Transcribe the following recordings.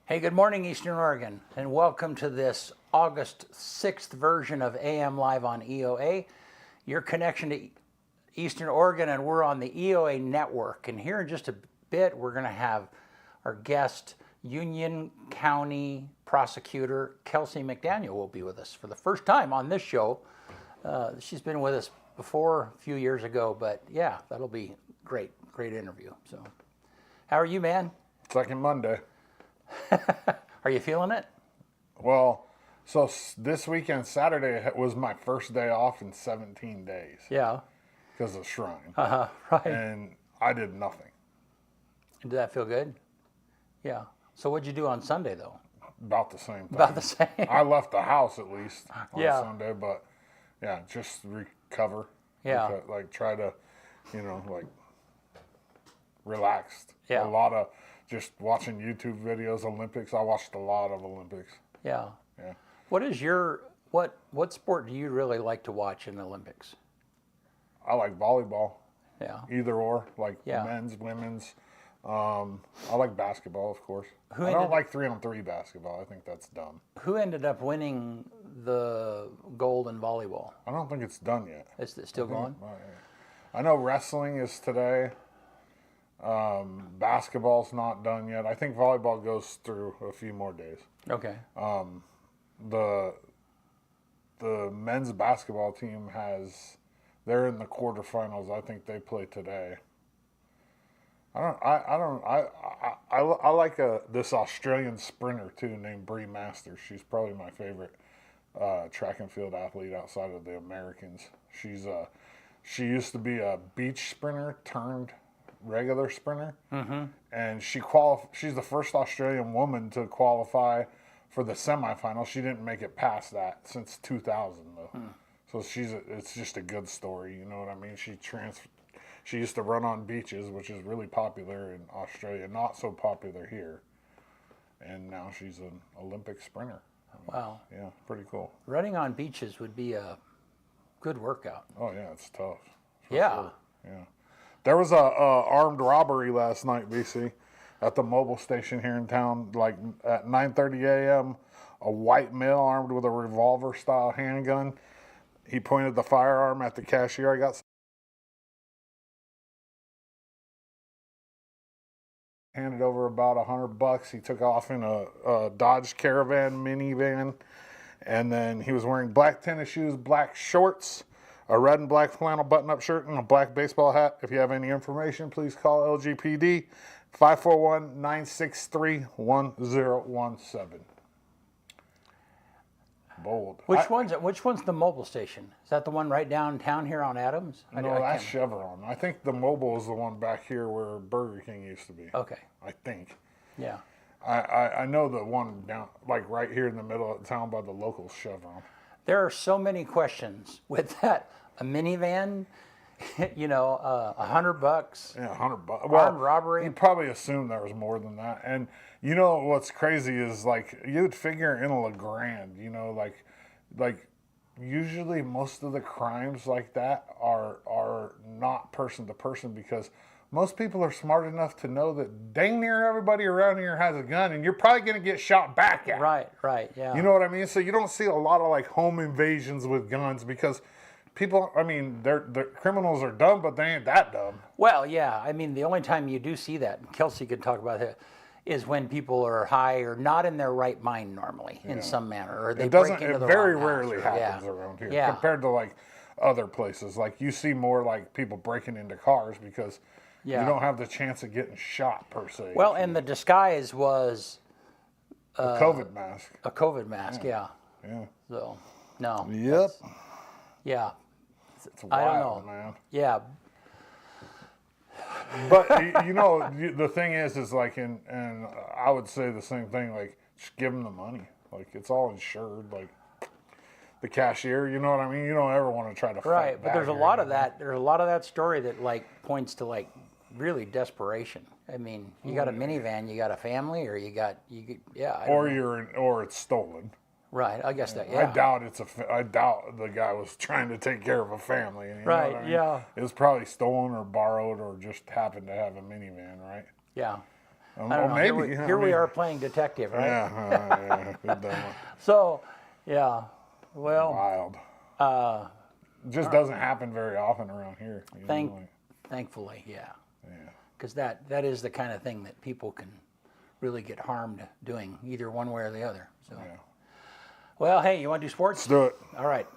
Hey, good morning, Eastern Oregon, and welcome to this August 6th version of AM Live on EOA, your connection to Eastern Oregon, and we're on the EOA network. And here in just a bit, we're going to have our guest, Union County Prosecutor Kelsie McDaniel will be with us for the first time on this show. She's been with us before a few years ago, but yeah, that'll be great interview. So, how are you, man? Second Monday. Are you feeling it? Well, so this weekend, Saturday, was my first day off in 17 days. Yeah. Because of Shrine. Right. And I did nothing. Did that feel good? Yeah. So what'd you do on Sunday, though? About the same thing. About the same. I left the house at least on Yeah. Sunday, but yeah, just recover. Yeah. Like try to, relaxed. Yeah. A lot of just watching YouTube videos, Olympics. I watched a lot of Olympics. Yeah. Yeah. What is your what sport do you really like to watch in the Olympics? I like volleyball. Yeah. Either or, like Yeah. men's, women's. I like basketball, of course. Who I ended- don't like 3-on-3 basketball. I think that's dumb. Who ended up winning the gold in volleyball? I don't think it's done yet. Is it still going? I know wrestling is today. Basketball's not done yet. I think volleyball goes through a few more days. Okay. The men's basketball team they're in the quarterfinals. I think they play today. I like this Australian sprinter too named Bree Masters. She's probably my favorite track and field athlete outside of the Americans. She used to be a beach sprinter turned regular sprinter, and she's the first Australian woman to qualify for the semifinals. She didn't make it past that since 2000 though. So it's just a good story, you know what I mean? She used to run on beaches, which is really popular in Australia, not so popular here. And now she's an Olympic sprinter. Wow. Yeah, pretty cool. Running on beaches would be a good workout. Oh yeah, it's tough. Yeah. Sure. Yeah. There was a armed robbery last night, BC, at the mobile station here in town. Like at 9:30 a.m., a white male armed with a revolver-style handgun. He pointed the firearm at the cashier. I got handed over about $100. He took off in a Dodge Caravan minivan, and then he was wearing black tennis shoes, black shorts, a red and black flannel button-up shirt, and a black baseball hat. If you have any information, please call LGPD 541-963-1017. Bold. Which one's the mobile station? Is that the one right downtown here on Adams? No, that's Chevron. I think the mobile is the one back here where Burger King used to be. Okay. I think. Yeah. I know the one down, like right here in the middle of town by the local Chevron. There are so many questions with that. A minivan, $100. Yeah, $100. Armed robbery. You probably assumed there was more than that. And you know what's crazy is like you'd figure in a LeGrand, like usually most of the crimes like that are not person to person because most people are smart enough to know that dang near everybody around here has a gun and you're probably going to get shot back at. Right, yeah. You know what I mean? So you don't see a lot of like home invasions with guns because people, I mean, they're criminals are dumb, but they ain't that dumb. Well, yeah. I mean, the only time you do see that, and Kelsie could talk about it, is when people are high or not in their right mind normally in some manner, or they break into the very wrong house, rarely happens around here compared to like other places. Like you see more like people breaking into cars because you don't have the chance of getting shot per se. Well, and the disguise was a COVID mask. A COVID mask, yeah. So, no. Yep. Yeah. It's wild, I don't know, man. Yeah. But the thing is like, and I would say the same thing. Like, just give them the money. Like, it's all insured. Like, the cashier, you know what I mean? You don't ever want to try to fight Right, but back there's a here, lot of that. There's a lot of that story that like points to like really desperation. I mean, you got a minivan, you got a family, or I don't know. Or it's stolen. Right, I guess that. Yeah. I doubt the guy was trying to take care of a family. You know Right, what I mean? It was probably stolen or borrowed or just happened to have a minivan, right? Yeah. I don't know. Maybe. Here we are playing detective, right? Yeah. Good done. So, yeah. Well, Wild. Just doesn't happen very often around here. thankfully, yeah. Yeah. Because that is the kind of thing that people can really get harmed doing, either one way or the other. So, Yeah. well, hey, you want to do sports? Let's do it. All right.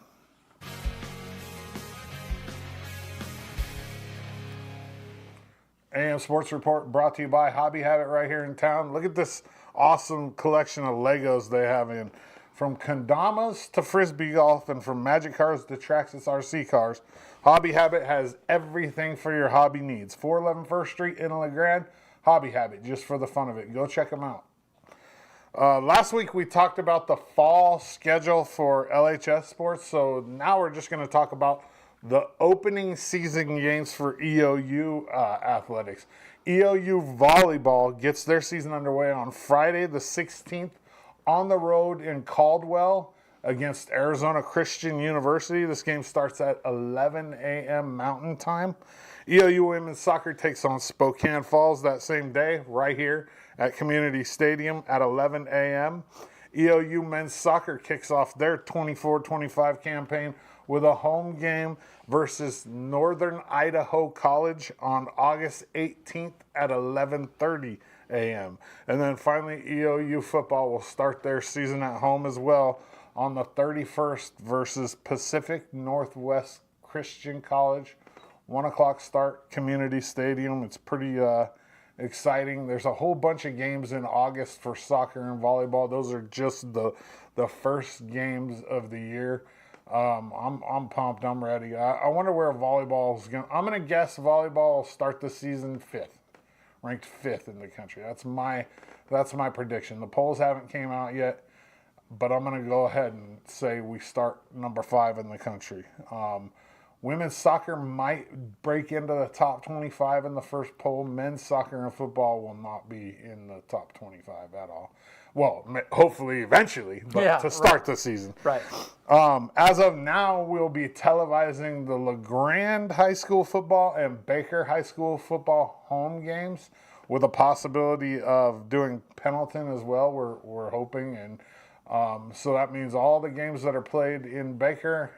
AM Sports Report brought to you by Hobby Habit right here in town. Look at this awesome collection of Legos they have in. From Kendamas to Frisbee Golf and from Magic Cars to Traxxas RC Cars, Hobby Habit has everything for your hobby needs. 411 First Street in LeGrand, Hobby Habit, just for the fun of it. Go check them out. Last week we talked about the fall schedule for LHS sports, so now we're just going to talk about the opening season games for EOU athletics. EOU volleyball gets their season underway on Friday the 16th on the road in Caldwell against Arizona Christian University. This game starts at 11 a.m. Mountain Time. EOU women's soccer takes on Spokane Falls that same day right here at Community Stadium at 11 a.m. EOU men's soccer kicks off their 24-25 campaign with a home game versus Northern Idaho College on August 18th at 11:30 a.m. And then finally, EOU football will start their season at home as well on the 31st versus Pacific Northwest Christian College. 1 o'clock start, Community Stadium. It's pretty exciting. There's a whole bunch of games in August for soccer and volleyball. Those are just the first games of the year. I'm pumped. I'm ready. I wonder where volleyball is going. I'm going to guess volleyball will start the season 5th, ranked 5th in the country. That's my prediction. The polls haven't came out yet, but I'm going to go ahead and say we start number 5 in the country. Women's soccer might break into the top 25 in the first poll. Men's soccer and football will not be in the top 25 at all. Well, hopefully eventually, but to start the season. Right. As of now, we'll be televising the LeGrand High School football and Baker High School football home games with a possibility of doing Pendleton as well, we're hoping. And so that means all the games that are played in Baker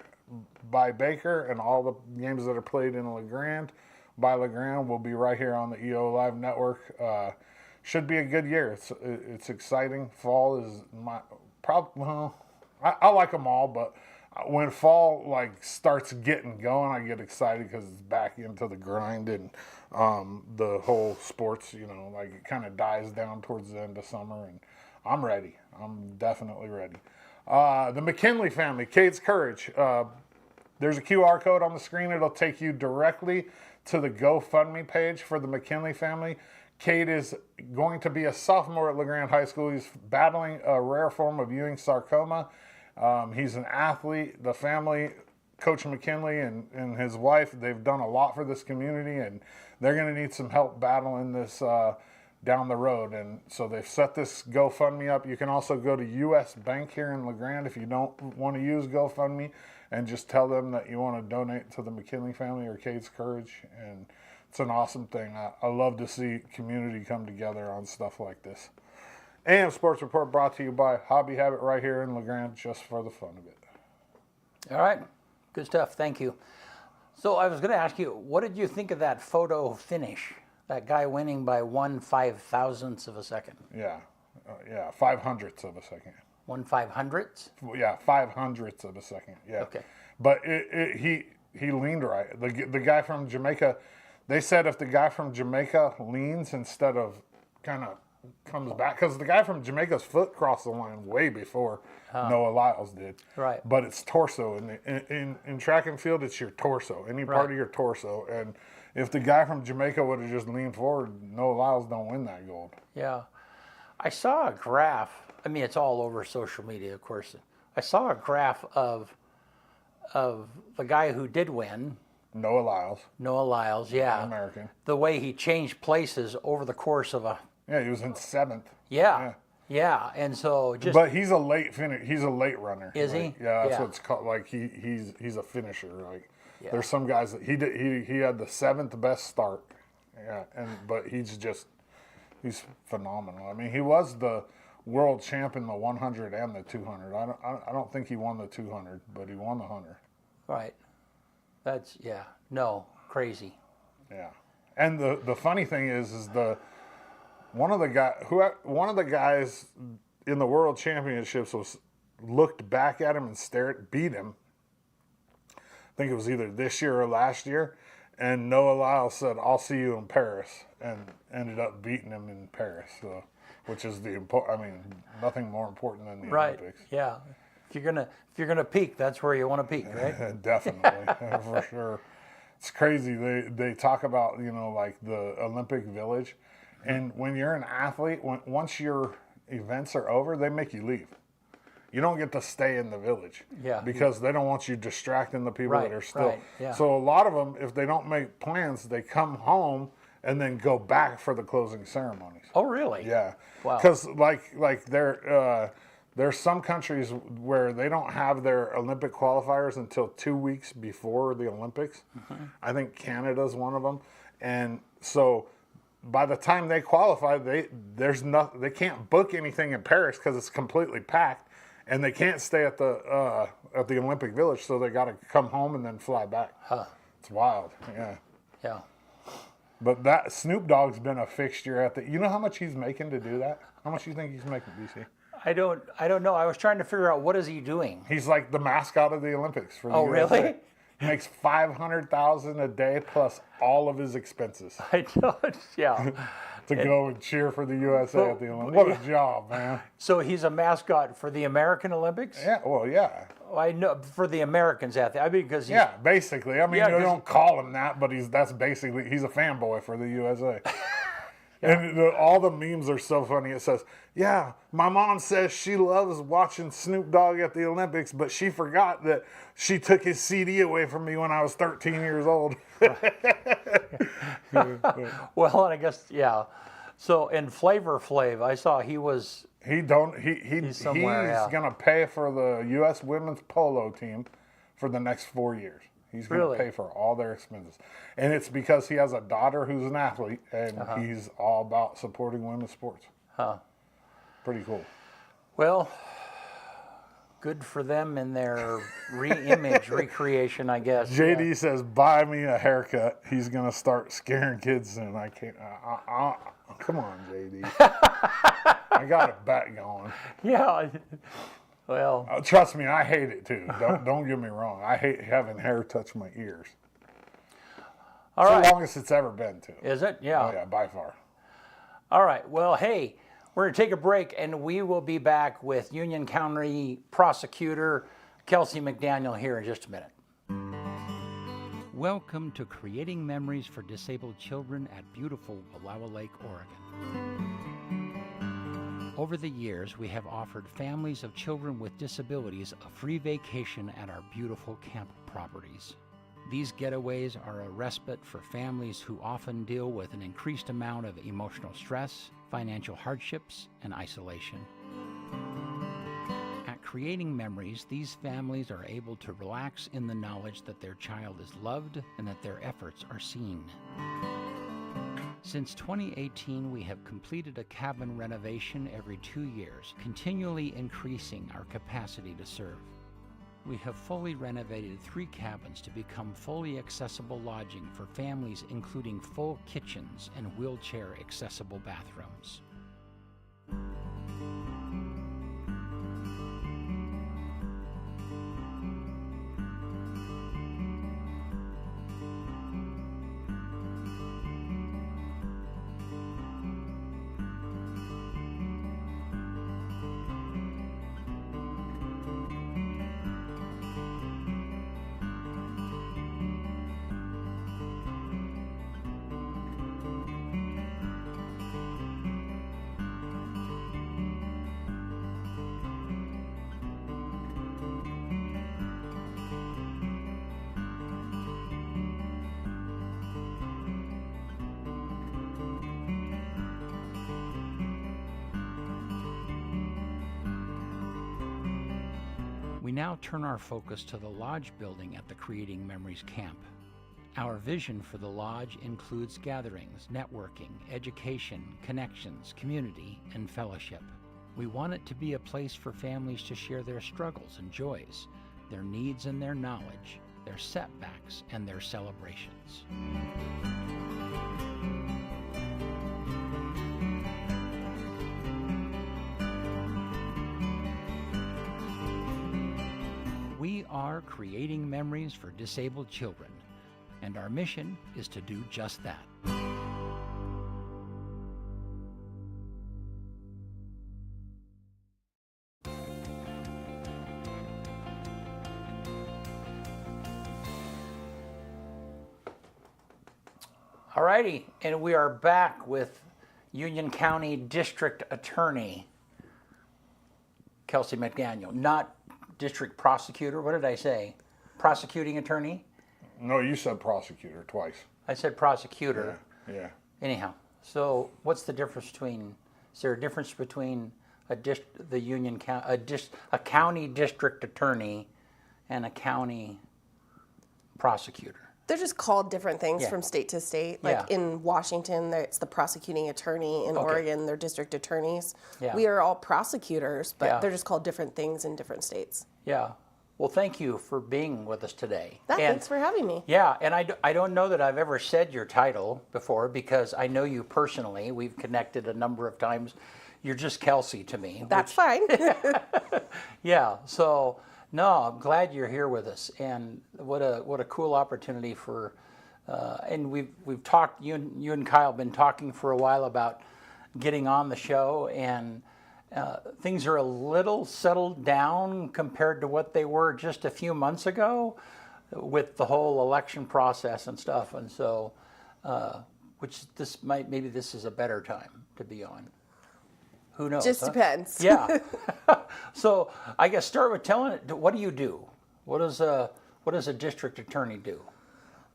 by Baker and all the games that are played in LeGrand by LeGrand will be right here on the EO Live Network. Should be a good year. It's exciting. Fall is my I like them all, but when fall starts getting going, I get excited because it's back into the grind and the whole sports. It kind of dies down towards the end of summer, and I'm ready. I'm definitely ready. The McKinley family, Kate's Courage. There's a QR code on the screen. It'll take you directly to the GoFundMe page for the McKinley family. Kate is going to be a sophomore at LeGrand High School. He's battling a rare form of Ewing sarcoma. He's an athlete. The family, Coach McKinley and his wife, they've done a lot for this community, and they're going to need some help battling this down the road. And so they've set this GoFundMe up. You can also go to U.S. Bank here in LeGrand if you don't want to use GoFundMe, and just tell them that you want to donate to the McKinley family or Kate's Courage. And it's an awesome thing. I love to see community come together on stuff like this. AM Sports Report brought to you by Hobby Habit right here in LeGrand, just for the fun of it. All right. Good stuff. Thank you. So I was going to ask you, what did you think of that photo finish? That guy winning by 1/5,000th of a second. Yeah, 500ths of a second. 1/500th? Yeah, 500ths of a second. Yeah. Okay. But he leaned right. The guy from Jamaica, they said if the guy from Jamaica leans instead of kind of comes back, because the guy from Jamaica's foot crossed the line way before Noah Lyles did. Right. But it's torso. In track and field, it's your torso, any part of your torso. And if the guy from Jamaica would have just leaned forward, Noah Lyles don't win that gold. Yeah. I saw a graph. I mean, it's all over social media, of course. I saw a graph of the guy who did win. Noah Lyles, yeah. American. The way he changed places over the course of a... Yeah, he was in 7th. Yeah. And so just... But he's a late he's a late runner. Is he? Yeah, that's what it's called. He's a finisher. There's some guys that he had the 7th best start. Yeah, but he's just He's phenomenal. I mean, he was the world champ in the 100 and the 200. I don't think he won the 200, but he won the 100. Right. That's no, crazy. Yeah. And the funny thing is one of the guys in the world championships looked back at him and beat him. I think it was either this year or last year, and Noah Lyles said, "I'll see you in Paris," and ended up beating him in Paris. So, which is nothing more important than the Olympics. Yeah. If you're gonna peak, that's where you want to peak, right? Definitely, for sure. It's crazy. They talk about like the Olympic Village, and when you're an athlete, once your events are over, they make you leave. You don't get to stay in the village, because they don't want you distracting the people that are still. Right, yeah. So a lot of them, if they don't make plans, they come home and then go back for the closing ceremonies. Oh, really? Yeah. Wow. Because there's some countries where they don't have their Olympic qualifiers until 2 weeks before the Olympics. Mm-hmm. I think Canada's one of them, and so by the time they qualify, they can't book anything in Paris because it's completely packed, and they can't stay at the Olympic Village, so they got to come home and then fly back. Huh. It's wild. Yeah. Yeah. But that Snoop Dogg's been a fixture at the. You know how much he's making to do that? How much do you think he's making, BC? I don't know. I was trying to figure out what is he doing. He's like the mascot of the Olympics for the USA. Really? He makes $500,000 a day plus all of his expenses. I don't. Yeah. To go and cheer for the USA at the Olympics. What a job, man. So he's a mascot for the American Olympics? Yeah, well, yeah. I know for the Americans at the. I mean, because yeah, basically. I mean, Yeah, they don't call him that, but he's a fanboy for the USA. And all the memes are so funny. It says, "Yeah, my mom says she loves watching Snoop Dogg at the Olympics, but she forgot that she took his CD away from me when I was 13 years old." Well, and I guess So in Flavor Flav, I saw he's somewhere, gonna pay for the U.S. women's polo team for the next 4 years. He's going to pay for all their expenses. And it's because he has a daughter who's an athlete, and he's all about supporting women's sports. Huh. Pretty cool. Well, good for them in their image recreation, I guess. JD says, "Buy me a haircut. He's going to start scaring kids soon." I can't. Come on, JD. I got a bet going. Yeah. Well, trust me, I hate it too. Don't get me wrong. I hate having hair touch my ears. All right. The longest it's ever been too. Is it? Yeah. Oh yeah, by far. All right. Well, hey, we're going to take a break, and we will be back with Union County Prosecutor Kelsie McDaniel here in just a minute. Welcome to Creating Memories for Disabled Children at beautiful Wallowa Lake, Oregon. Over the years, we have offered families of children with disabilities a free vacation at our beautiful camp properties. These getaways are a respite for families who often deal with an increased amount of emotional stress, financial hardships, and isolation. At Creating Memories, these families are able to relax in the knowledge that their child is loved and that their efforts are seen. Since 2018, we have completed a cabin renovation every 2 years, continually increasing our capacity to serve. We have fully renovated 3 cabins to become fully accessible lodging for families, including full kitchens and wheelchair-accessible bathrooms. We now turn our focus to the lodge building at the Creating Memories camp. Our vision for the Lodge includes gatherings, networking, education, connections, community, and fellowship. We want it to be a place for families to share their struggles and joys, their needs and their knowledge, their setbacks and their celebrations. We are creating memories for disabled children, and our mission is to do just that. Alrighty, and we are back with Union County District Attorney Kelsie McDaniel, not District Prosecutor. What did I say? Prosecuting Attorney? No, you said prosecutor twice. I said prosecutor. Yeah. Anyhow, so what's the difference between? Is there a difference between a county district attorney and a county prosecutor? They're just called different things Yeah. from state to state. Like Yeah. in Washington, it's the prosecuting attorney. In Okay. Oregon, they're district attorneys. Yeah. We are all prosecutors, but Yeah. they're just called different things in different states. Yeah. Well, thank you for being with us today. Thanks for having me. Yeah, and I don't know that I've ever said your title before because I know you personally. We've connected a number of times. You're just Kelsie to me. That's fine. Yeah, so no, I'm glad you're here with us, and what a cool opportunity for. And we've talked. You and Kyle have been talking for a while about getting on the show, and things are a little settled down compared to what they were just a few months ago, with the whole election process and stuff. And so, maybe this is a better time to be on. Who knows? Just depends. Yeah. So I guess start with telling it. What do you do? What does a district attorney do?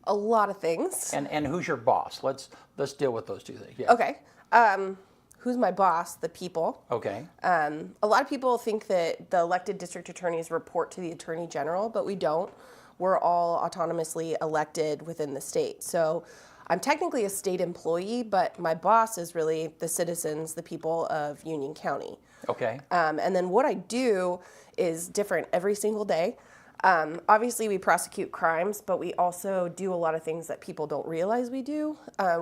A lot of things. And who's your boss? Let's deal with those two things. Yeah. Okay. Who's my boss? The people. Okay. A lot of people think that the elected district attorneys report to the attorney general, but we don't. We're all autonomously elected within the state. So I'm technically a state employee, but my boss is really the citizens, the people of Union County. Okay. And then what I do is different every single day. Obviously, we prosecute crimes, but we also do a lot of things that people don't realize we do.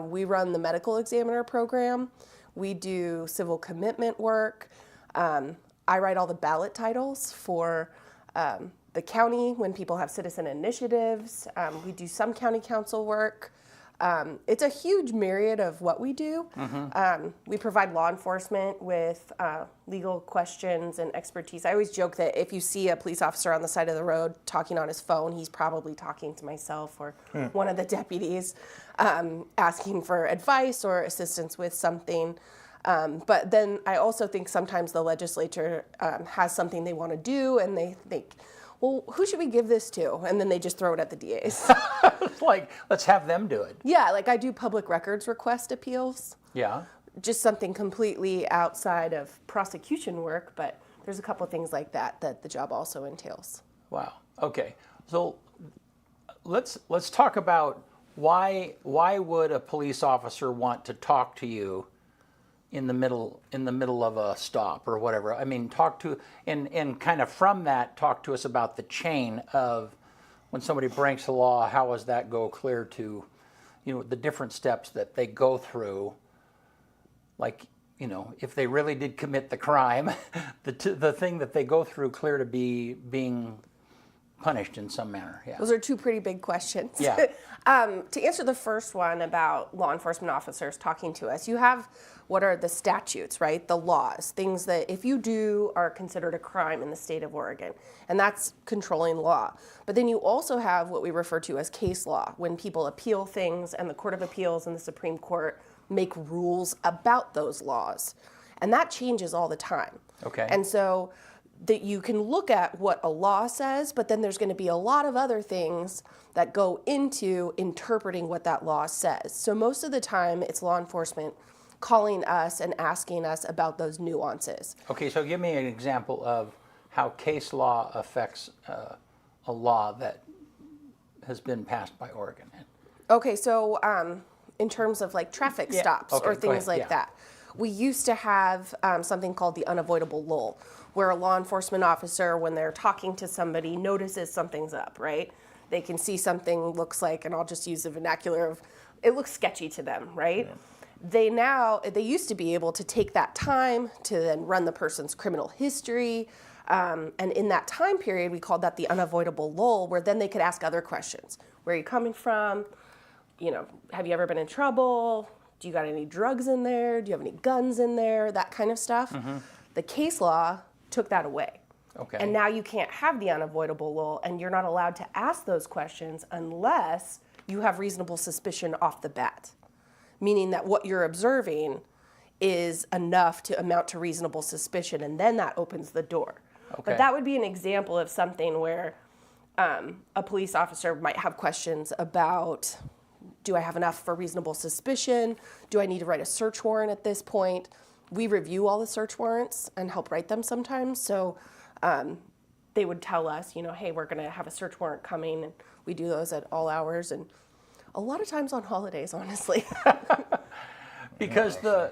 We run the medical examiner program. We do civil commitment work. I write all the ballot titles for the county when people have citizen initiatives. We do some county council work. It's a huge myriad of what we do. Mm-hmm. We provide law enforcement with legal questions and expertise. I always joke that if you see a police officer on the side of the road talking on his phone, he's probably talking to myself or one of the deputies, asking for advice or assistance with something. But then I also think sometimes the legislature has something they want to do and they think, well, who should we give this to? And then they just throw it at the DAs. It's like, let's have them do it. Yeah, like I do public records request appeals. Yeah. Just something completely outside of prosecution work, but there's a couple of things like that the job also entails. Wow. Okay. So let's talk about why would a police officer want to talk to you in the middle of a stop or whatever? I mean, talk to and kind of from that talk to us about the chain of when somebody breaks the law. How does that go clear to, the different steps that they go through? Like, if they really did commit the crime, the thing that they go through clear to being punished in some manner. Yeah. Those are two pretty big questions. Yeah. To answer the first one about law enforcement officers talking to us, you have what are the statutes, right? The laws, things that if you do are considered a crime in the state of Oregon, and that's controlling law. But then you also have what we refer to as case law, when people appeal things and the Court of Appeals and the Supreme Court make rules about those laws. And that changes all the time. Okay. And so that you can look at what a law says, but then there's going to be a lot of other things that go into interpreting what that law says. So most of the time, it's law enforcement calling us and asking us about those nuances. Okay, so give me an example of how case law affects a law that has been passed by Oregon. Okay, so in terms of like traffic stops okay, or go things ahead, like yeah. that, we used to have something called the unavoidable lull, where a law enforcement officer, when they're talking to somebody, notices something's up, right? They can see something looks like, and I'll just use the vernacular of, it looks sketchy to them, right? They used to be able to take that time to then run the person's criminal history. And in that time period, we called that the unavoidable lull, where then they could ask other questions. Where are you coming from? You know, have you ever been in trouble? Do you got any drugs in there? Do you have any guns in there? That kind of stuff. The case law took that away. Okay. And now you can't have the unavoidable lull, and you're not allowed to ask those questions unless you have reasonable suspicion off the bat. Meaning that what you're observing is enough to amount to reasonable suspicion, and then that opens the door. Okay. But that would be an example of something where a police officer might have questions about, do I have enough for reasonable suspicion? Do I need to write a search warrant at this point? We review all the search warrants and help write them sometimes. So they would tell us, you know, hey, we're going to have a search warrant coming, and we do those at all hours, and a lot of times on holidays, honestly. Because the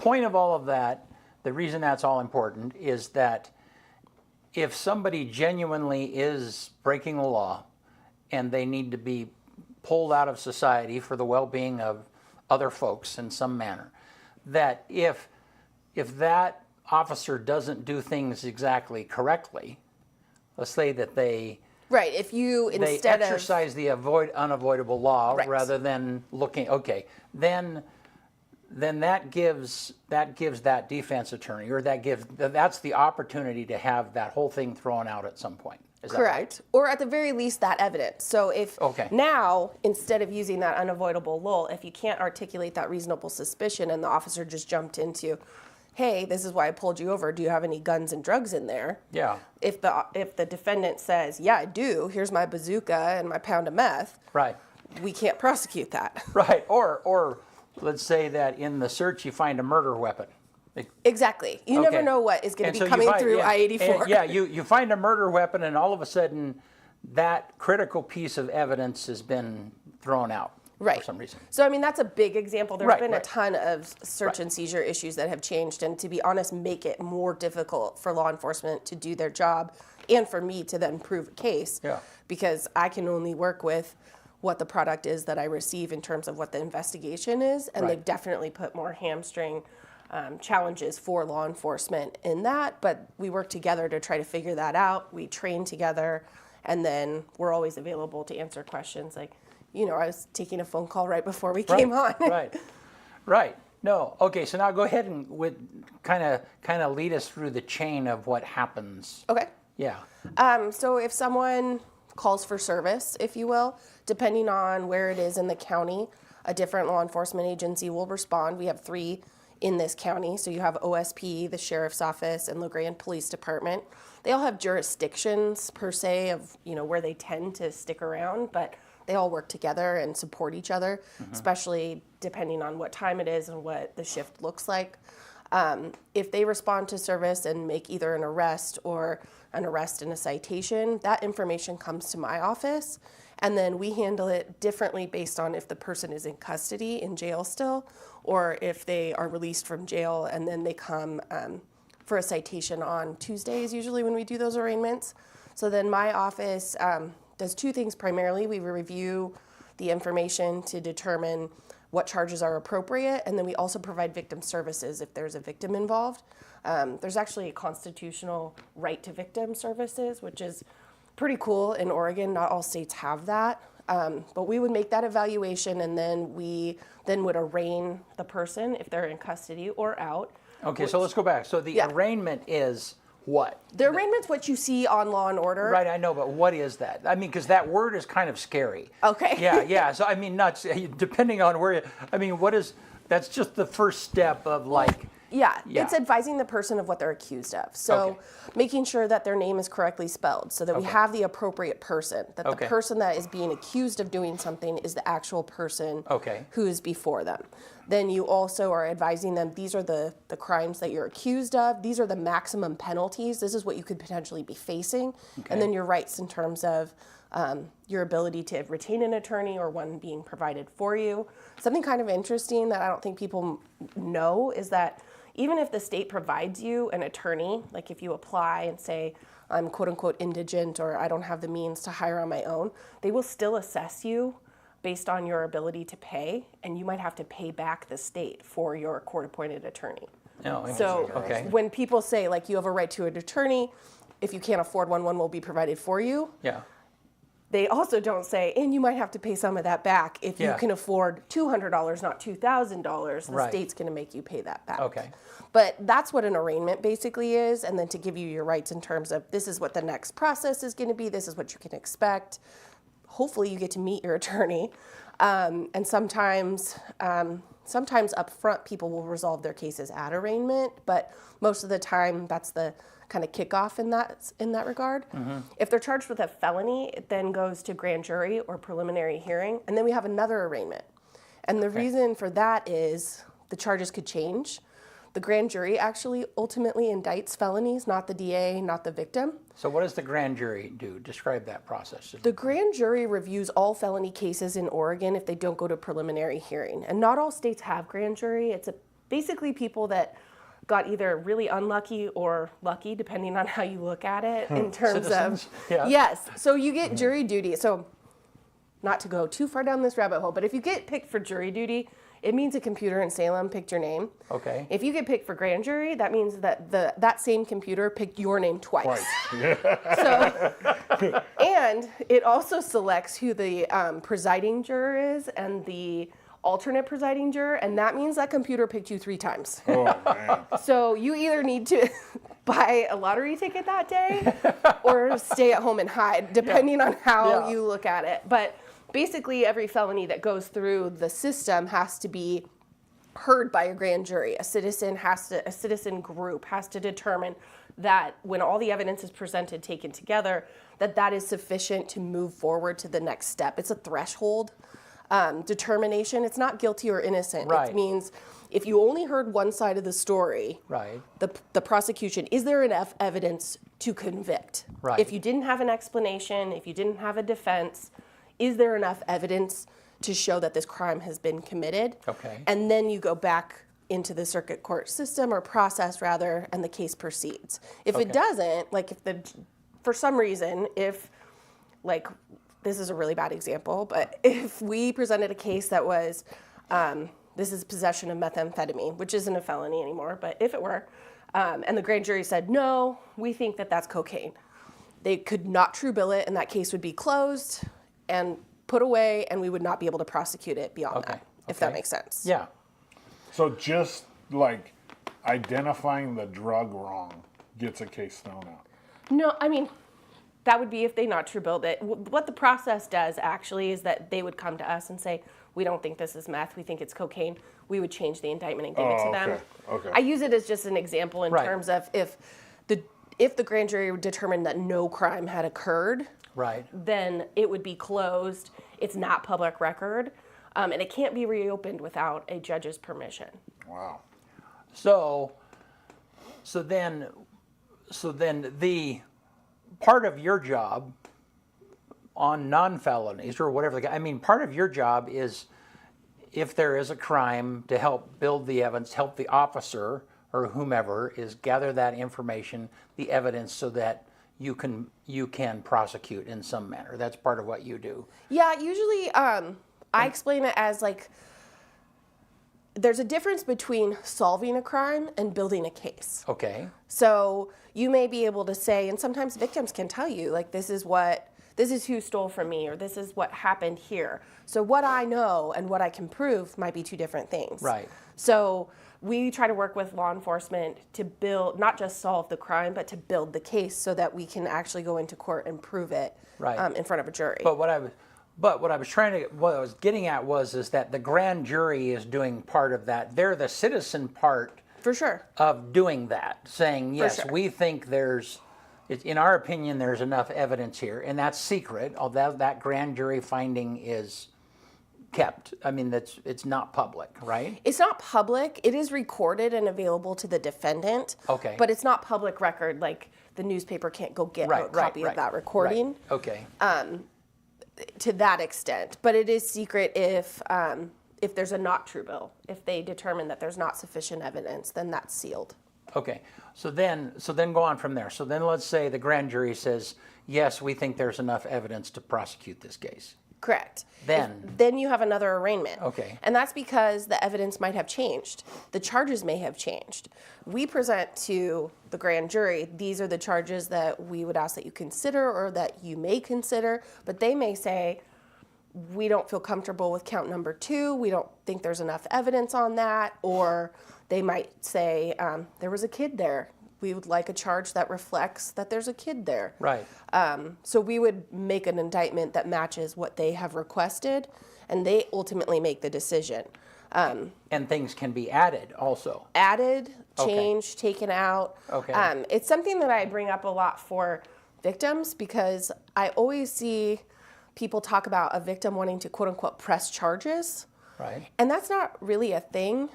point of all of that, the reason that's all important is that if somebody genuinely is breaking the law and they need to be pulled out of society for the well-being of other folks in some manner, that if that officer doesn't do things exactly correctly, let's say that they Right, if you they instead of exercise the unavoidable law Right. rather than looking, okay, then that gives that defense attorney, or that's the opportunity to have that whole thing thrown out at some point. Is that right? correct, or at the very least that evidence. So if Okay. now, instead of using that unavoidable lull, if you can't articulate that reasonable suspicion and the officer just jumped into, hey, this is why I pulled you over, do you have any guns and drugs in there? Yeah. If the defendant says, yeah, I do, here's my bazooka and my pound of meth, Right. we can't prosecute that. Right. Or let's say that in the search you find a murder weapon. Exactly. You Okay. never know what is going And to be so you coming find- through yeah, I-84. and yeah, you find a murder weapon, and all of a sudden that critical piece of evidence has been thrown out Right. for some reason. So, I mean, that's a big example. There's Right, been a right. ton of search Right. and seizure issues that have changed, and to be honest, make it more difficult for law enforcement to do their job and for me to then prove a case. Yeah. Because I can only work with what the product is that I receive in terms of what the investigation is, and Right. they've definitely put more hamstring challenges for law enforcement in that, but we work together to try to figure that out. We train together, and then we're always available to answer questions like, you know, I was taking a phone call right before we came on. Right. No. Okay. So now go ahead and kind of lead us through the chain of what happens. Okay. Yeah. So if someone calls for service, if you will, depending on where it is in the county, a different law enforcement agency will respond. We have 3 in this county. So you have OSP, the Sheriff's Office, and LaGrande Police Department. They all have jurisdictions per se of, you know, where they tend to stick around, but they all work together and support each other, especially depending on what time it is and what the shift looks like. If they respond to service and make either an arrest or an arrest and a citation, that information comes to my office, and then we handle it differently based on if the person is in custody, in jail still, or if they are released from jail and then they come for a citation on Tuesdays, usually when we do those arraignments. So then my office does 2 things primarily. We review the information to determine what charges are appropriate, and then we also provide victim services if there's a victim involved. There's actually a constitutional right to victim services, which is pretty cool in Oregon. Not all states have that. But we would make that evaluation, and then we would arraign the person if they're in custody or out. Okay. So let's go back. So the Yeah. arraignment is what? The arraignment's what you see on Law and Order. Right. I know, but what is that? I mean, because that word is kind of scary. Okay. Yeah. So I mean, depending on where. I mean, what is? That's just the first step of like. Yeah, Yeah. it's advising the person of what they're accused of. So Okay. making sure that their name is correctly spelled so that we Okay. have the appropriate person, that Okay. the person that is being accused of doing something is the actual person Okay. who is before them. Then you also are advising them, these are the crimes that you're accused of, these are the maximum penalties, this is what you could potentially be facing, Okay. and then your rights in terms of your ability to retain an attorney or one being provided for you. Something kind of interesting that I don't think people know is that even if the state provides you an attorney, like if you apply and say, I'm quote unquote indigent or I don't have the means to hire on my own, they will still assess you based on your ability to pay, and you might have to pay back the state for your court-appointed attorney. Oh, So okay. when people say like you have a right to an attorney, if you can't afford one, one will be provided for you. Yeah. They also don't say, and you might have to pay some of that back if you Yeah. can afford $200, not $2,000. The Right. state's going to make you pay that back. Okay. But that's what an arraignment basically is, and then to give you your rights in terms of this is what the next process is going to be, this is what you can expect. Hopefully you get to meet your attorney, and sometimes up front people will resolve their cases at arraignment, but most of the time that's the kind of kickoff in that regard. Mm-hmm. If they're charged with a felony, it then goes to grand jury or preliminary hearing, and then we have another arraignment. And the reason for that is the charges could change. The grand jury actually ultimately indicts felonies, not the DA, not the victim. So what does the grand jury do? Describe that process. The grand jury reviews all felony cases in Oregon if they don't go to preliminary hearing. And not all states have grand jury. It's basically people that got either really unlucky or lucky, depending on how you look at it, in terms Citizens? of... Yeah. Yes. So you get jury duty. So not to go too far down this rabbit hole, but if you get picked for jury duty, it means a computer in Salem picked your name. Okay. If you get picked for grand jury, that means that that same computer picked your name twice. So, and it also selects who the presiding juror is and the alternate presiding juror, and that means that computer picked you 3 times. Oh, man. So you either need to buy a lottery ticket that day or stay at home and hide, depending on how you look at it. But basically, every felony that goes through the system has to be heard by a grand jury. A citizen group has to determine that when all the evidence is presented, taken together, that is sufficient to move forward to the next step. It's a threshold determination. It's not guilty or innocent. Right. It means if you only heard one side of the story, Right. the prosecution, is there enough evidence to convict? Right. If you didn't have an explanation, if you didn't have a defense, is there enough evidence to show that this crime has been committed? Okay. And then you go back into the circuit court system or process rather, and the case proceeds. If it doesn't, like for some reason, this is a really bad example, but if we presented a case that was, this is possession of methamphetamine, which isn't a felony anymore, but if it were, and the grand jury said, no, we think that that's cocaine, they could not true bill it, and that case would be closed and put away, and we would not be able to prosecute it beyond that, if that makes sense. Yeah. So just like identifying the drug wrong gets a case thrown out. No, I mean, that would be if they not true billed it. What the process does actually is that they would come to us and say, we don't think this is meth, we think it's cocaine. We would change the indictment and give it to them. Okay. I use it as just an example in Right. terms of if the grand jury determined that no crime had occurred, Right. then it would be closed. It's not public record, and it can't be reopened without a judge's permission. Wow. So then the part of your job on non-felonies or whatever, part of your job is if there is a crime to help build the evidence, help the officer or whomever is gather that information, the evidence so that you can prosecute in some manner. That's part of what you do. Yeah, usually I explain it as like there's a difference between solving a crime and building a case. Okay. So you may be able to say, and sometimes victims can tell you, like, this is who stole from me, or this is what happened here. So what I know and what I can prove might be 2 different things. Right. So we try to work with law enforcement to build, not just solve the crime, but to build the case so that we can actually go into court and prove it Right. In front of a jury. But what I was getting at is that the grand jury is doing part of that. They're the citizen part For sure. of doing that, saying, yes, sure. we think in our opinion, there's enough evidence here, and that's secret. Although that grand jury finding is kept. It's not public, right? It's not public. It is recorded and available to the defendant. Okay. But it's not public record. Like the newspaper can't go get a copy of that recording. Right. Okay. to that extent. But it is secret if there's a not true bill. If they determine that there's not sufficient evidence, then that's sealed. Okay, so then go on from there. So then let's say the grand jury says, yes, we think there's enough evidence to prosecute this case. Correct. Then? Then you have another arraignment. Okay. And that's because the evidence might have changed. The charges may have changed. We present to the grand jury, these are the charges that we would ask that you consider or that you may consider, but they may say, we don't feel comfortable with count number 2, we don't think there's enough evidence on that, or they might say, there was a kid there. We would like a charge that reflects that there's a kid there. Right. So we would make an indictment that matches what they have requested, and they ultimately make the decision. And things can be added also. Added, Okay. changed, taken out. Okay. It's something that I bring up a lot for victims because I always see people talk about a victim wanting to quote unquote press charges. Right. And that's not really a thing.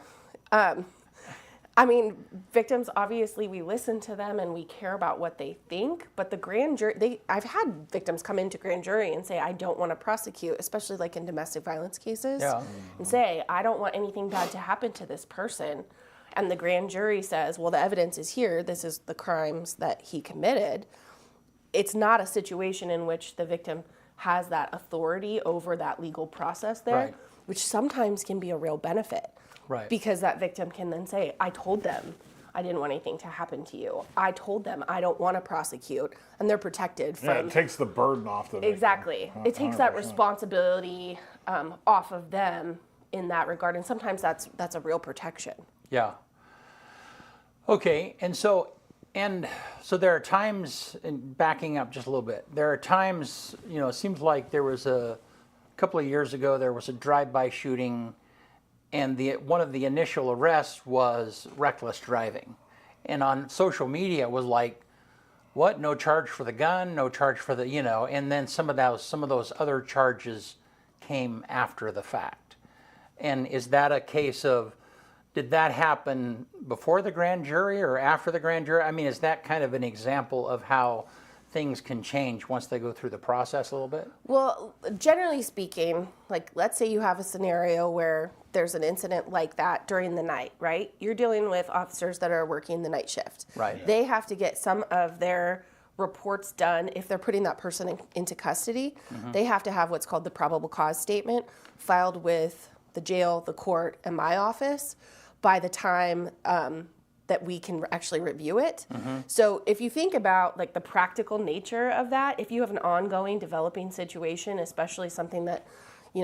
Victims, obviously, we listen to them and we care about what they think, but the grand jury, I've had victims come into grand jury and say, I don't want to prosecute, especially like in domestic violence cases, Yeah. and say, I don't want anything bad to happen to this person. And the grand jury says, well, the evidence is here. This is the crimes that he committed. It's not a situation in which the victim has that authority over that legal process there, Right. which sometimes can be a real benefit. Right. Because that victim can then say, I told them I didn't want anything to happen to you. I told them I don't want to prosecute. And they're protected from... Yeah, it takes the burden off the victim. Exactly. It takes that 100%. responsibility off of them in that regard. And sometimes that's a real protection. Yeah. Okay, and so there are times, and backing up just a little bit, there are times, it seems like there was a couple of years ago, there was a drive-by shooting, and one of the initial arrests was reckless driving. And on social media it was like, what, no charge for the gun, no charge for the, and then some of those other charges came after the fact. And is that a case of, did that happen before the grand jury or after the grand jury? I mean, is that kind of an example of how things can change once they go through the process a little bit? Well, generally speaking, like let's say you have a scenario where there's an incident like that during the night, right? You're dealing with officers that are working the night shift. Right. They have to get some of their reports done if they're putting that person into custody. Mm-hmm. They have to have what's called the probable cause statement filed with the jail, the court, and my office by the time that we can actually review it. Mm-hmm. So if you think about like the practical nature of that, if you have an ongoing developing situation, especially something that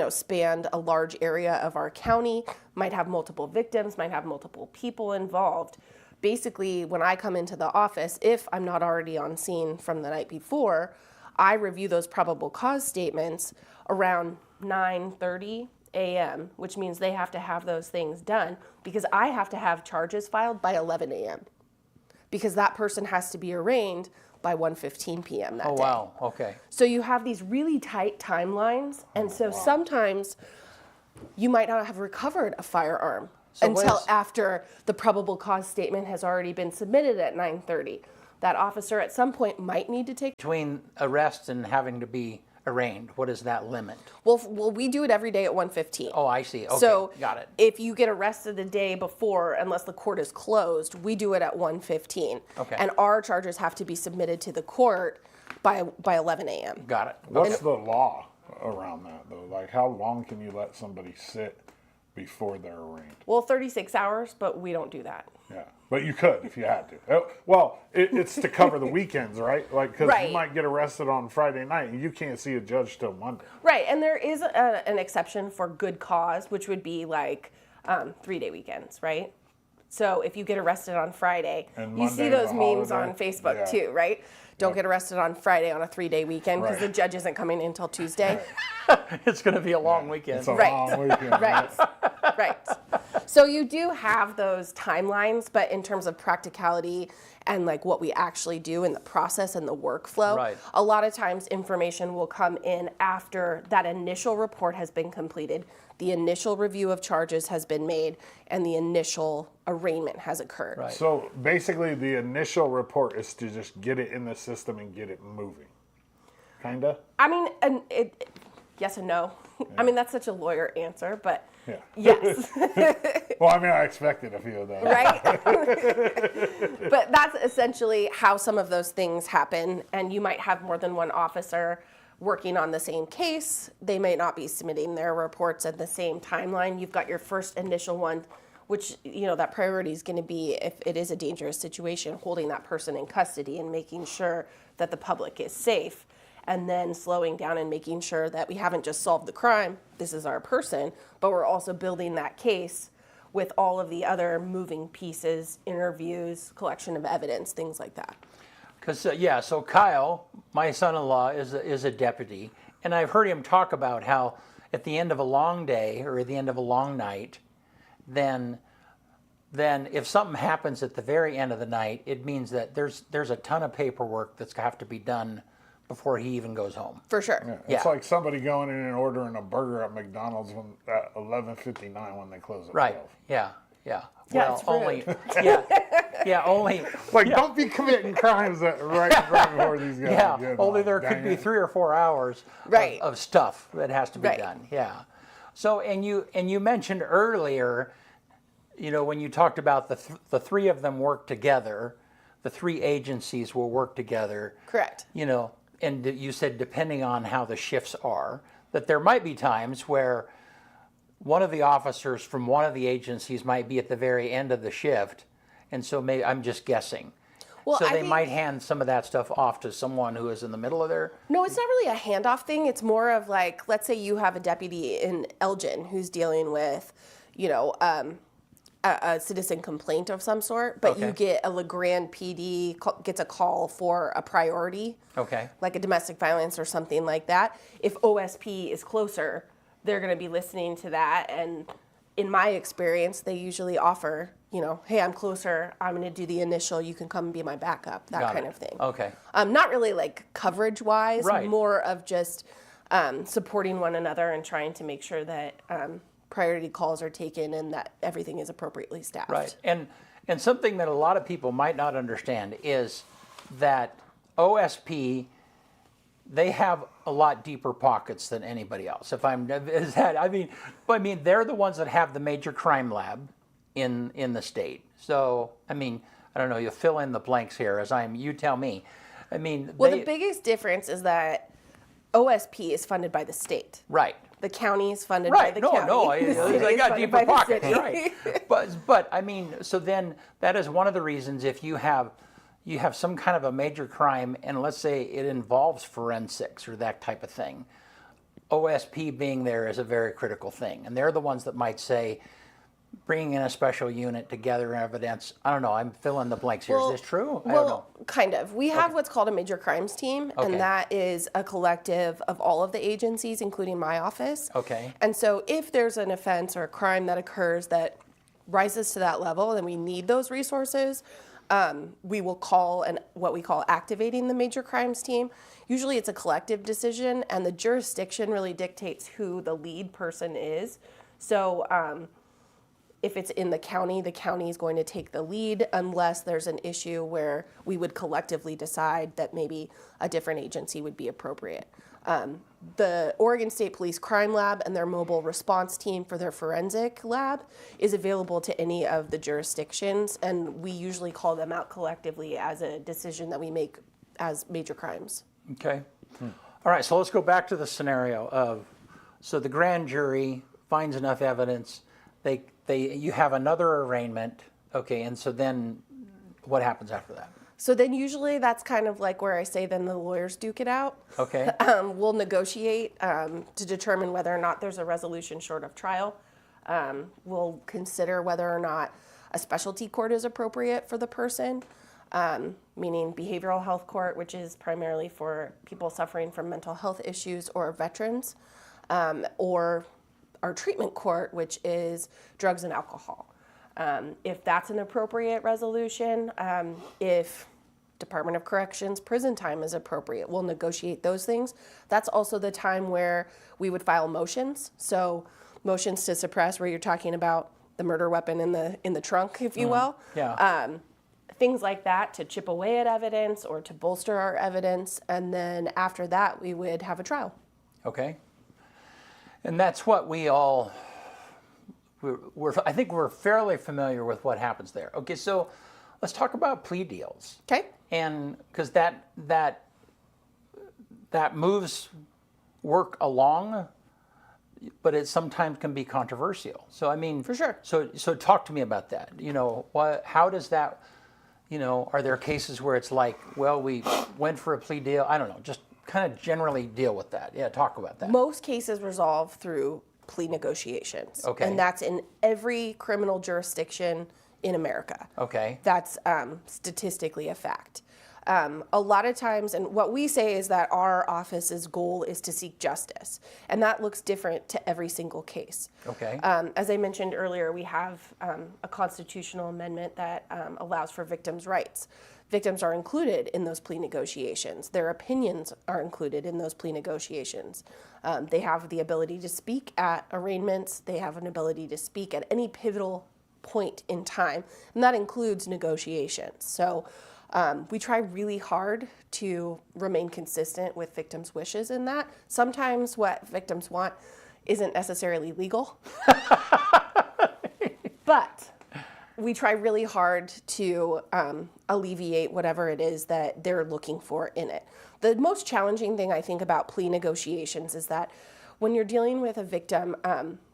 spanned a large area of our county, might have multiple victims, might have multiple people involved. Basically, when I come into the office, if I'm not already on scene from the night before, I review those probable cause statements around 9:30 a.m., which means they have to have those things done because I have to have charges filed by 11 a.m. because that person has to be arraigned by 1:15 p.m. that day. Oh, wow. Okay. So you have these really tight timelines, and so sometimes you might not have recovered a firearm until after the probable cause statement has already been submitted at 9:30. That officer at some point might need to take... Between arrest and having to be arraigned, what is that limit? Well, we do it every day at 1:15. Oh, I see. Okay, so got it. If you get arrested the day before, unless the court is closed, we do it at 1:15. Okay. And our charges have to be submitted to the court by 11 a.m. Got it. What's the law around that, though? Like, how long can you let somebody sit before they're arraigned? Well, 36 hours, but we don't do that. Yeah, but you could if you had to. Well, it's to cover the weekends, right? Like, because Right. you might get arrested on Friday night and you can't see a judge till Monday. Right, and there is an exception for good cause, which would be like 3-day weekends, right? So if you get arrested on Friday, And you Monday see is those a memes holiday. on Facebook Yeah. too, right? Don't get arrested on Friday on a 3-day weekend because Right. the judge isn't coming in until Tuesday. It's going to be a long weekend. It's a Right. long weekend. Right, right. So you do have those timelines, but in terms of practicality and like what we actually do in the process and the workflow, Right. a lot of times information will come in after that initial report has been completed, the initial review of charges has been made, and the initial arraignment has occurred. Right. So basically, the initial report is to just get it in the system and get it moving. Kinda? I mean, and yes and no. I mean, that's such a lawyer answer, but Yeah. yes. Well, I mean, I expected a few of those. Right? But that's essentially how some of those things happen. And you might have more than one officer working on the same case. They may not be submitting their reports at the same timeline. You've got your first initial one, which, that priority is going to be, if it is a dangerous situation, holding that person in custody and making sure that the public is safe. And then slowing down and making sure that we haven't just solved the crime, this is our person, but we're also building that case with all of the other moving pieces, interviews, collection of evidence, things like that. Because, so Kyle, my son-in-law, is a deputy, and I've heard him talk about how at the end of a long day or at the end of a long night, then if something happens at the very end of the night, it means that there's a ton of paperwork that's have to be done before he even goes home. For sure. Yeah, it's like somebody going in and ordering a burger at McDonald's at 11:59 when they close at Right. 12. Yeah. Yeah, Well, it's only. rude. Only. Like, don't be committing crimes right before these guys Yeah. get Only on. there Dang could be it. 3 or 4 hours Right. of stuff that has to be Right. done. Yeah. So and you mentioned earlier, when you talked about the three of them work together, the three agencies will work together. Correct. And you said depending on how the shifts are, that there might be times where one of the officers from one of the agencies might be at the very end of the shift, and so maybe I'm just guessing. Well, so I they think- might hand some of that stuff off to someone who is in the middle of their. No, it's not really a handoff thing. It's more of like, let's say you have a deputy in Elgin who's dealing with, a citizen complaint of some sort, but you Okay. get a LeGrand PD gets a call for a priority, Okay. like a domestic violence or something like that. If OSP is closer, they're going to be listening to that. And in my experience, they usually offer, hey, I'm closer. I'm going to do the initial. You can come and be my backup, that Got kind it. of thing. Okay. Not really like coverage wise, Right. more of just supporting one another and trying to make sure that priority calls are taken and that everything is appropriately staffed. Right. And something that a lot of people might not understand is that OSP, they have a lot deeper pockets than anybody else. They're the ones that have the major crime lab in the state. So, I don't know, you fill in the blanks here you tell me. Well, the biggest difference is that OSP is funded by the state. Right. The county is funded by the county. The city They is got funded deeper by the pockets, city. right? But so then that is one of the reasons if you have some kind of a major crime and let's say it involves forensics or that type of thing, OSP being there is a very critical thing, and they're the ones that might say, bringing in a special unit to gather evidence. I don't know. I'm filling the blanks here. Is this true? I don't know. Kind of. We have what's called a major crimes team, Okay. and that is a collective of all of the agencies, including my office. Okay. And so if there's an offense or a crime that occurs that rises to that level and we need those resources, we will call what we call activating the major crimes team. Usually it's a collective decision, and the jurisdiction really dictates who the lead person is. So if it's in the county is going to take the lead unless there's an issue where we would collectively decide that maybe a different agency would be appropriate. The Oregon State Police Crime Lab and their mobile response team for their forensic lab is available to any of the jurisdictions, and we usually call them out collectively as a decision that we make as major crimes. Okay. All right. So let's go back to the scenario of so the grand jury finds enough evidence. You have another arraignment. Okay. And so then what happens after that? So then usually that's kind of like where I say then the lawyers duke it out. Okay. We'll negotiate to determine whether or not there's a resolution short of trial. We'll consider whether or not a specialty court is appropriate for the person, meaning behavioral health court, which is primarily for people suffering from mental health issues or veterans, or our treatment court, which is drugs and alcohol. If that's an appropriate resolution, if Department of Corrections prison time is appropriate, we'll negotiate those things. That's also the time where we would file motions. So motions to suppress, where you're talking about the murder weapon in the trunk, if you will. Yeah. Things like that to chip away at evidence or to bolster our evidence. And then after that, we would have a trial. Okay. And that's what we all, I think we're fairly familiar with what happens there. Okay, so let's talk about plea deals. Okay. And because that moves work along, but it sometimes can be controversial. So I mean, For sure. So talk to me about that. How does that? Are there cases where it's like, well, we went for a plea deal? I don't know. Just kind of generally deal with that. Yeah, talk about that. Most cases resolve through plea negotiations. Okay. And that's in every criminal jurisdiction in America. Okay. That's statistically a fact. A lot of times, and what we say is that our office's goal is to seek justice, and that looks different to every single case. Okay. As I mentioned earlier, we have a constitutional amendment that allows for victims' rights. Victims are included in those plea negotiations. Their opinions are included in those plea negotiations. They have the ability to speak at arraignments. They have an ability to speak at any pivotal point in time, and that includes negotiations. So we try really hard to remain consistent with victims' wishes in that. Sometimes what victims want isn't necessarily legal, but we try really hard to alleviate whatever it is that they're looking for in it. The most challenging thing I think about plea negotiations is that when you're dealing with a victim,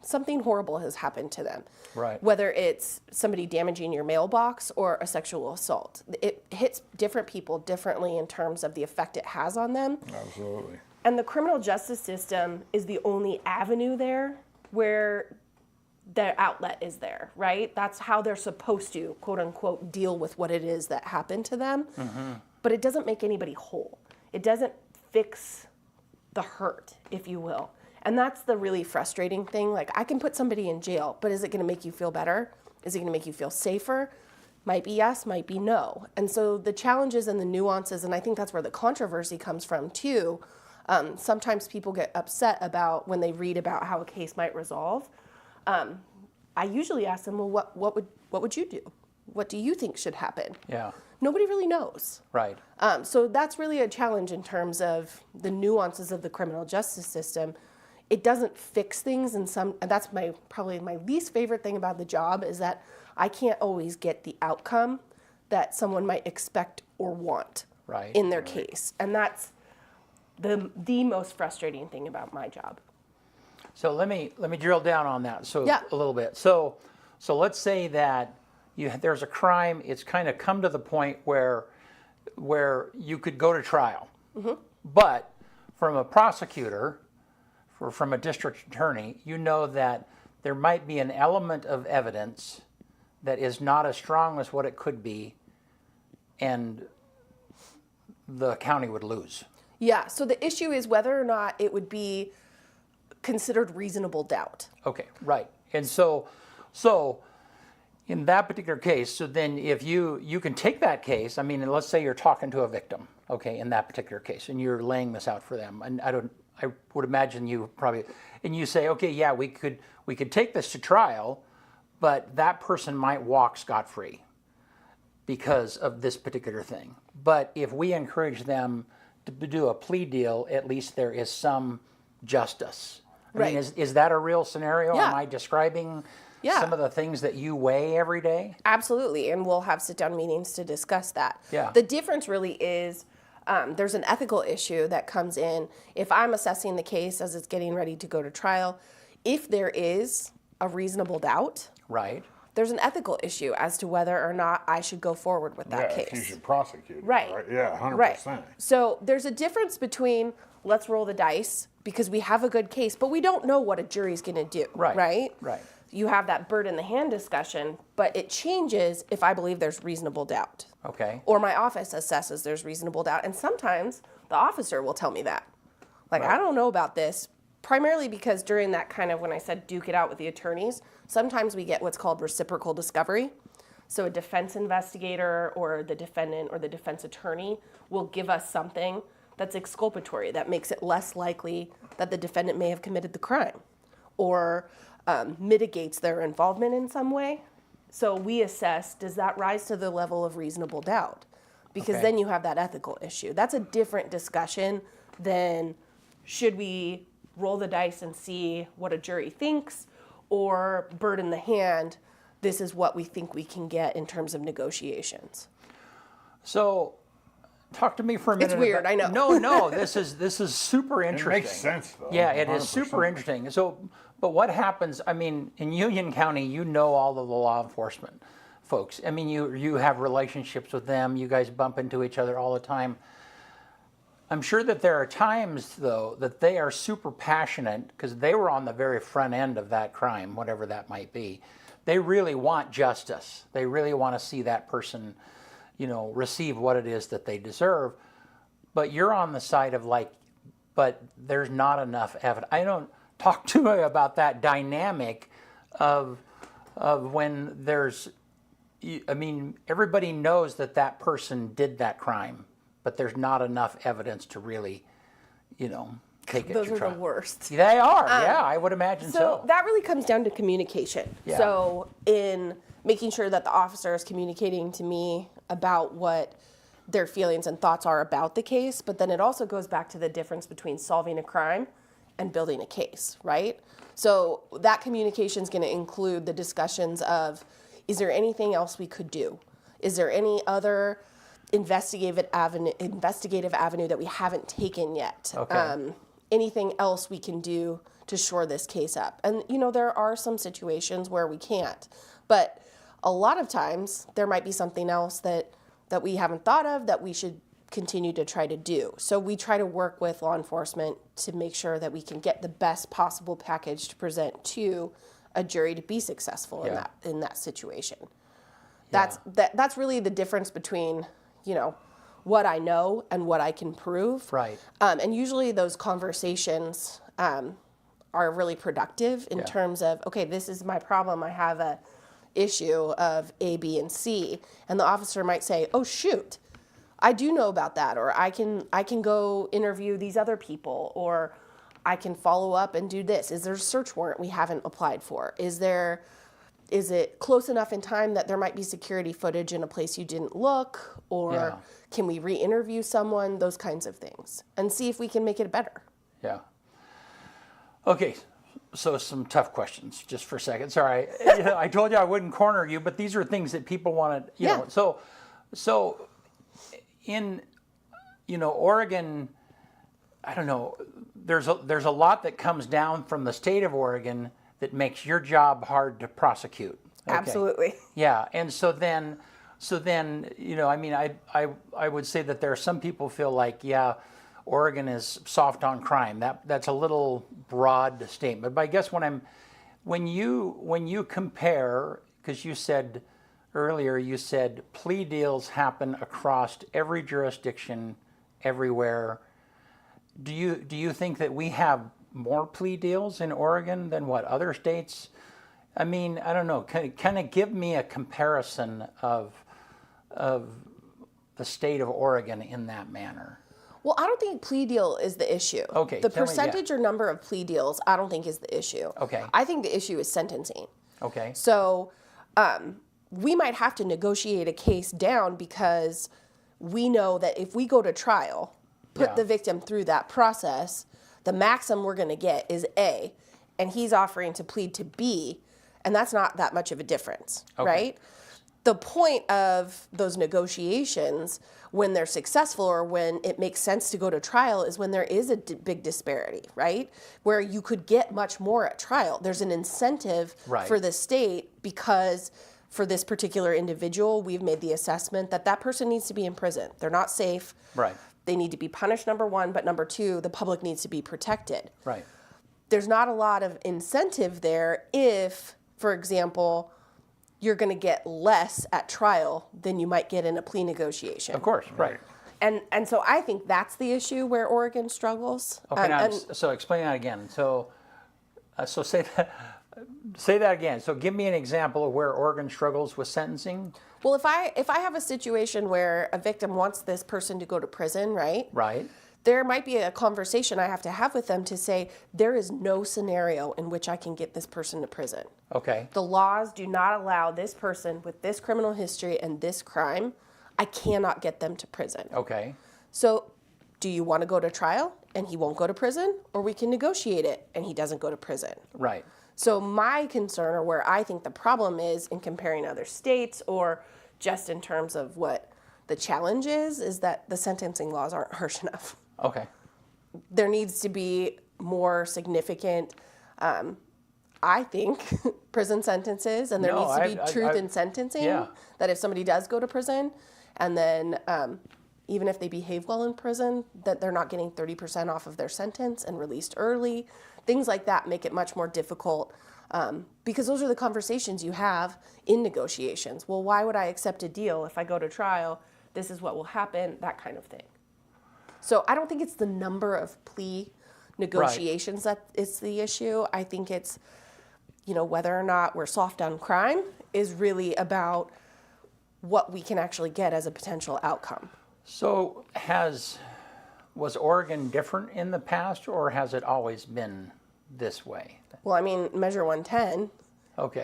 something horrible has happened to them. Right. Whether it's somebody damaging your mailbox or a sexual assault. It hits different people differently in terms of the effect it has on them. Absolutely. And the criminal justice system is the only avenue there where their outlet is there, right? That's how they're supposed to, quote unquote, deal with what it is that happened to them. Mm-hmm. But it doesn't make anybody whole. It doesn't fix the hurt, if you will. And that's the really frustrating thing. Like, I can put somebody in jail, but is it going to make you feel better? Is it going to make you feel safer? Might be yes, might be no. And so the challenges and the nuances, and I think that's where the controversy comes from too. Sometimes people get upset about when they read about how a case might resolve. I usually ask them, well, what would you do? What do you think should happen? Yeah. Nobody really knows. Right. So that's really a challenge in terms of the nuances of the criminal justice system. It doesn't fix things, and that's probably my least favorite thing about the job is that I can't always get the outcome that someone might expect or want in their case, and that's the most frustrating thing about my job. So let me drill down on that Yeah. a little bit. So let's say that there's a crime. It's kind of come to the point where you could go to trial, mm-hmm. but from a prosecutor or from a district attorney, you know that there might be an element of evidence that is not as strong as what it could be, and the county would lose. Yeah, so the issue is whether or not it would be considered reasonable doubt. Okay, right. And so in that particular case, so then if you can take that case, I mean, let's say you're talking to a victim, okay, in that particular case, and you're laying this out for them, and I would imagine you probably, and you say, okay, yeah, we could take this to trial, but that person might walk scot-free because of this particular thing. But if we encourage them to do a plea deal, at least there is some justice. I mean, is that a real scenario? Yeah. Am I describing some of the things that you weigh every day? Absolutely, and we'll have sit-down meetings to discuss that. Yeah. The difference really is there's an ethical issue that comes in. If I'm assessing the case as it's getting ready to go to trial, if there is a reasonable doubt, Right. there's an ethical issue as to whether or not I should go forward with that case. If you should prosecute it, Right. Yeah, 100%. Right. So there's a difference between let's roll the dice because we have a good case, but we don't know what a jury's going to do. Right. Right? Right. You have that bird in the hand discussion, but it changes if I believe there's reasonable doubt. Okay. Or my office assesses there's reasonable doubt. And sometimes the officer will tell me that. Like, I don't know about this, primarily because during that kind of, when I said duke it out with the attorneys, sometimes we get what's called reciprocal discovery. So a defense investigator or the defendant or the defense attorney will give us something that's exculpatory, that makes it less likely that the defendant may have committed the crime or mitigates their involvement in some way. So we assess, does that rise to the level of reasonable doubt? Because then you have that ethical issue. That's a different discussion than should we roll the dice and see what a jury thinks, or bird in the hand, this is what we think we can get in terms of negotiations. So, talk to me for a minute. It's weird, I know. No, this is super interesting. It makes sense, though. Yeah, it is 100%. super interesting. So, but what happens? I mean, in Union County, you know all of the law enforcement folks. I mean, you have relationships with them. You guys bump into each other all the time. I'm sure that there are times, though, that they are super passionate because they were on the very front end of that crime, whatever that might be. They really want justice. They really want to see that person, receive what it is that they deserve. But you're on the side of but there's not enough evidence. I don't talk to me about that dynamic of when there's, everybody knows that person did that crime, but there's not enough evidence to really, take it Those to are trial. the worst. They are, yeah, I would imagine so. So that really comes down to communication. Yeah. So in making sure that the officer is communicating to me about what their feelings and thoughts are about the case, but then it also goes back to the difference between solving a crime and building a case, right? So that communication is going to include the discussions of, is there anything else we could do? Is there any other investigative avenue that we haven't taken yet? Okay. Anything else we can do to shore this case up? And there are some situations where we can't, but a lot of times there might be something else that we haven't thought of that we should continue to try to do. So we try to work with law enforcement to make sure that we can get the best possible package to present to a jury to be successful in that situation. That's really the difference between what I know and what I can prove. Right. And usually those conversations are really productive in terms of, okay, this is my problem. I have a issue of A, B, and C. And the officer might say, oh, shoot, I do know about that. Or I can go interview these other people. Or I can follow up and do this. Is there a search warrant we haven't applied for? Is it close enough in time that there might be security footage in a place you didn't look? Or can we re-interview someone? Those kinds of things. And see if we can make it better. Yeah. Okay, so some tough questions just for a second. Sorry, I told you I wouldn't corner you, but these are things that people want to, know. So in, Oregon, I don't know, there's a lot that comes down from the state of Oregon that makes your job hard to prosecute. Okay. Absolutely. Yeah, and so then, I would say that there are some people feel like, Oregon is soft on crime. That's a little broad statement. But I guess when you compare, because you said earlier, plea deals happen across every jurisdiction, everywhere. Do you think that we have more plea deals in Oregon than what other states? I mean, I don't know. Kind of give me a comparison of the state of Oregon in that manner. Well, I don't think plea deal is the issue. Okay. The percentage or number of plea deals, I don't think is the issue. Okay. I think the issue is sentencing. Okay. So we might have to negotiate a case down because we know that if we go to trial, put the victim through that process, the maximum we're going to get is A, and he's offering to plead to B, and that's not that much of a difference, right? The point of those negotiations, when they're successful or when it makes sense to go to trial, is when there is a big disparity, right? Where you could get much more at trial. There's an incentive for the state because for this particular individual, we've made the assessment that person needs to be in prison. They're not safe. Right. They need to be punished, number one, but number two, the public needs to be protected. Right. There's not a lot of incentive there if, for example, you're going to get less at trial than you might get in a plea negotiation. Of course, right. And so I think that's the issue where Oregon struggles. Okay, so explain that again. So say that again. So give me an example of where Oregon struggles with sentencing. Well, if I have a situation where a victim wants this person to go to prison, right? Right. There might be a conversation I have to have with them to say, there is no scenario in which I can get this person to prison. Okay. The laws do not allow this person with this criminal history and this crime. I cannot get them to prison. Okay. So do you want to go to trial and he won't go to prison, or we can negotiate it and he doesn't go to prison? Right. So my concern, or where I think the problem is in comparing other states, or just in terms of what the challenge is that the sentencing laws aren't harsh enough. Okay. There needs to be more significant, I think, prison sentences, and there needs to be truth in sentencing. Yeah. That if somebody does go to prison, and then even if they behave well in prison, that they're not getting 30% off of their sentence and released early. Things like that make it much more difficult, because those are the conversations you have in negotiations. Well, why would I accept a deal if I go to trial? This is what will happen, that kind of thing. So I don't think it's the number of plea negotiations that is the issue. I think it's, whether or not we're soft on crime is really about what we can actually get as a potential outcome. So was Oregon different in the past, or has it always been this way? Well, I mean, Measure 110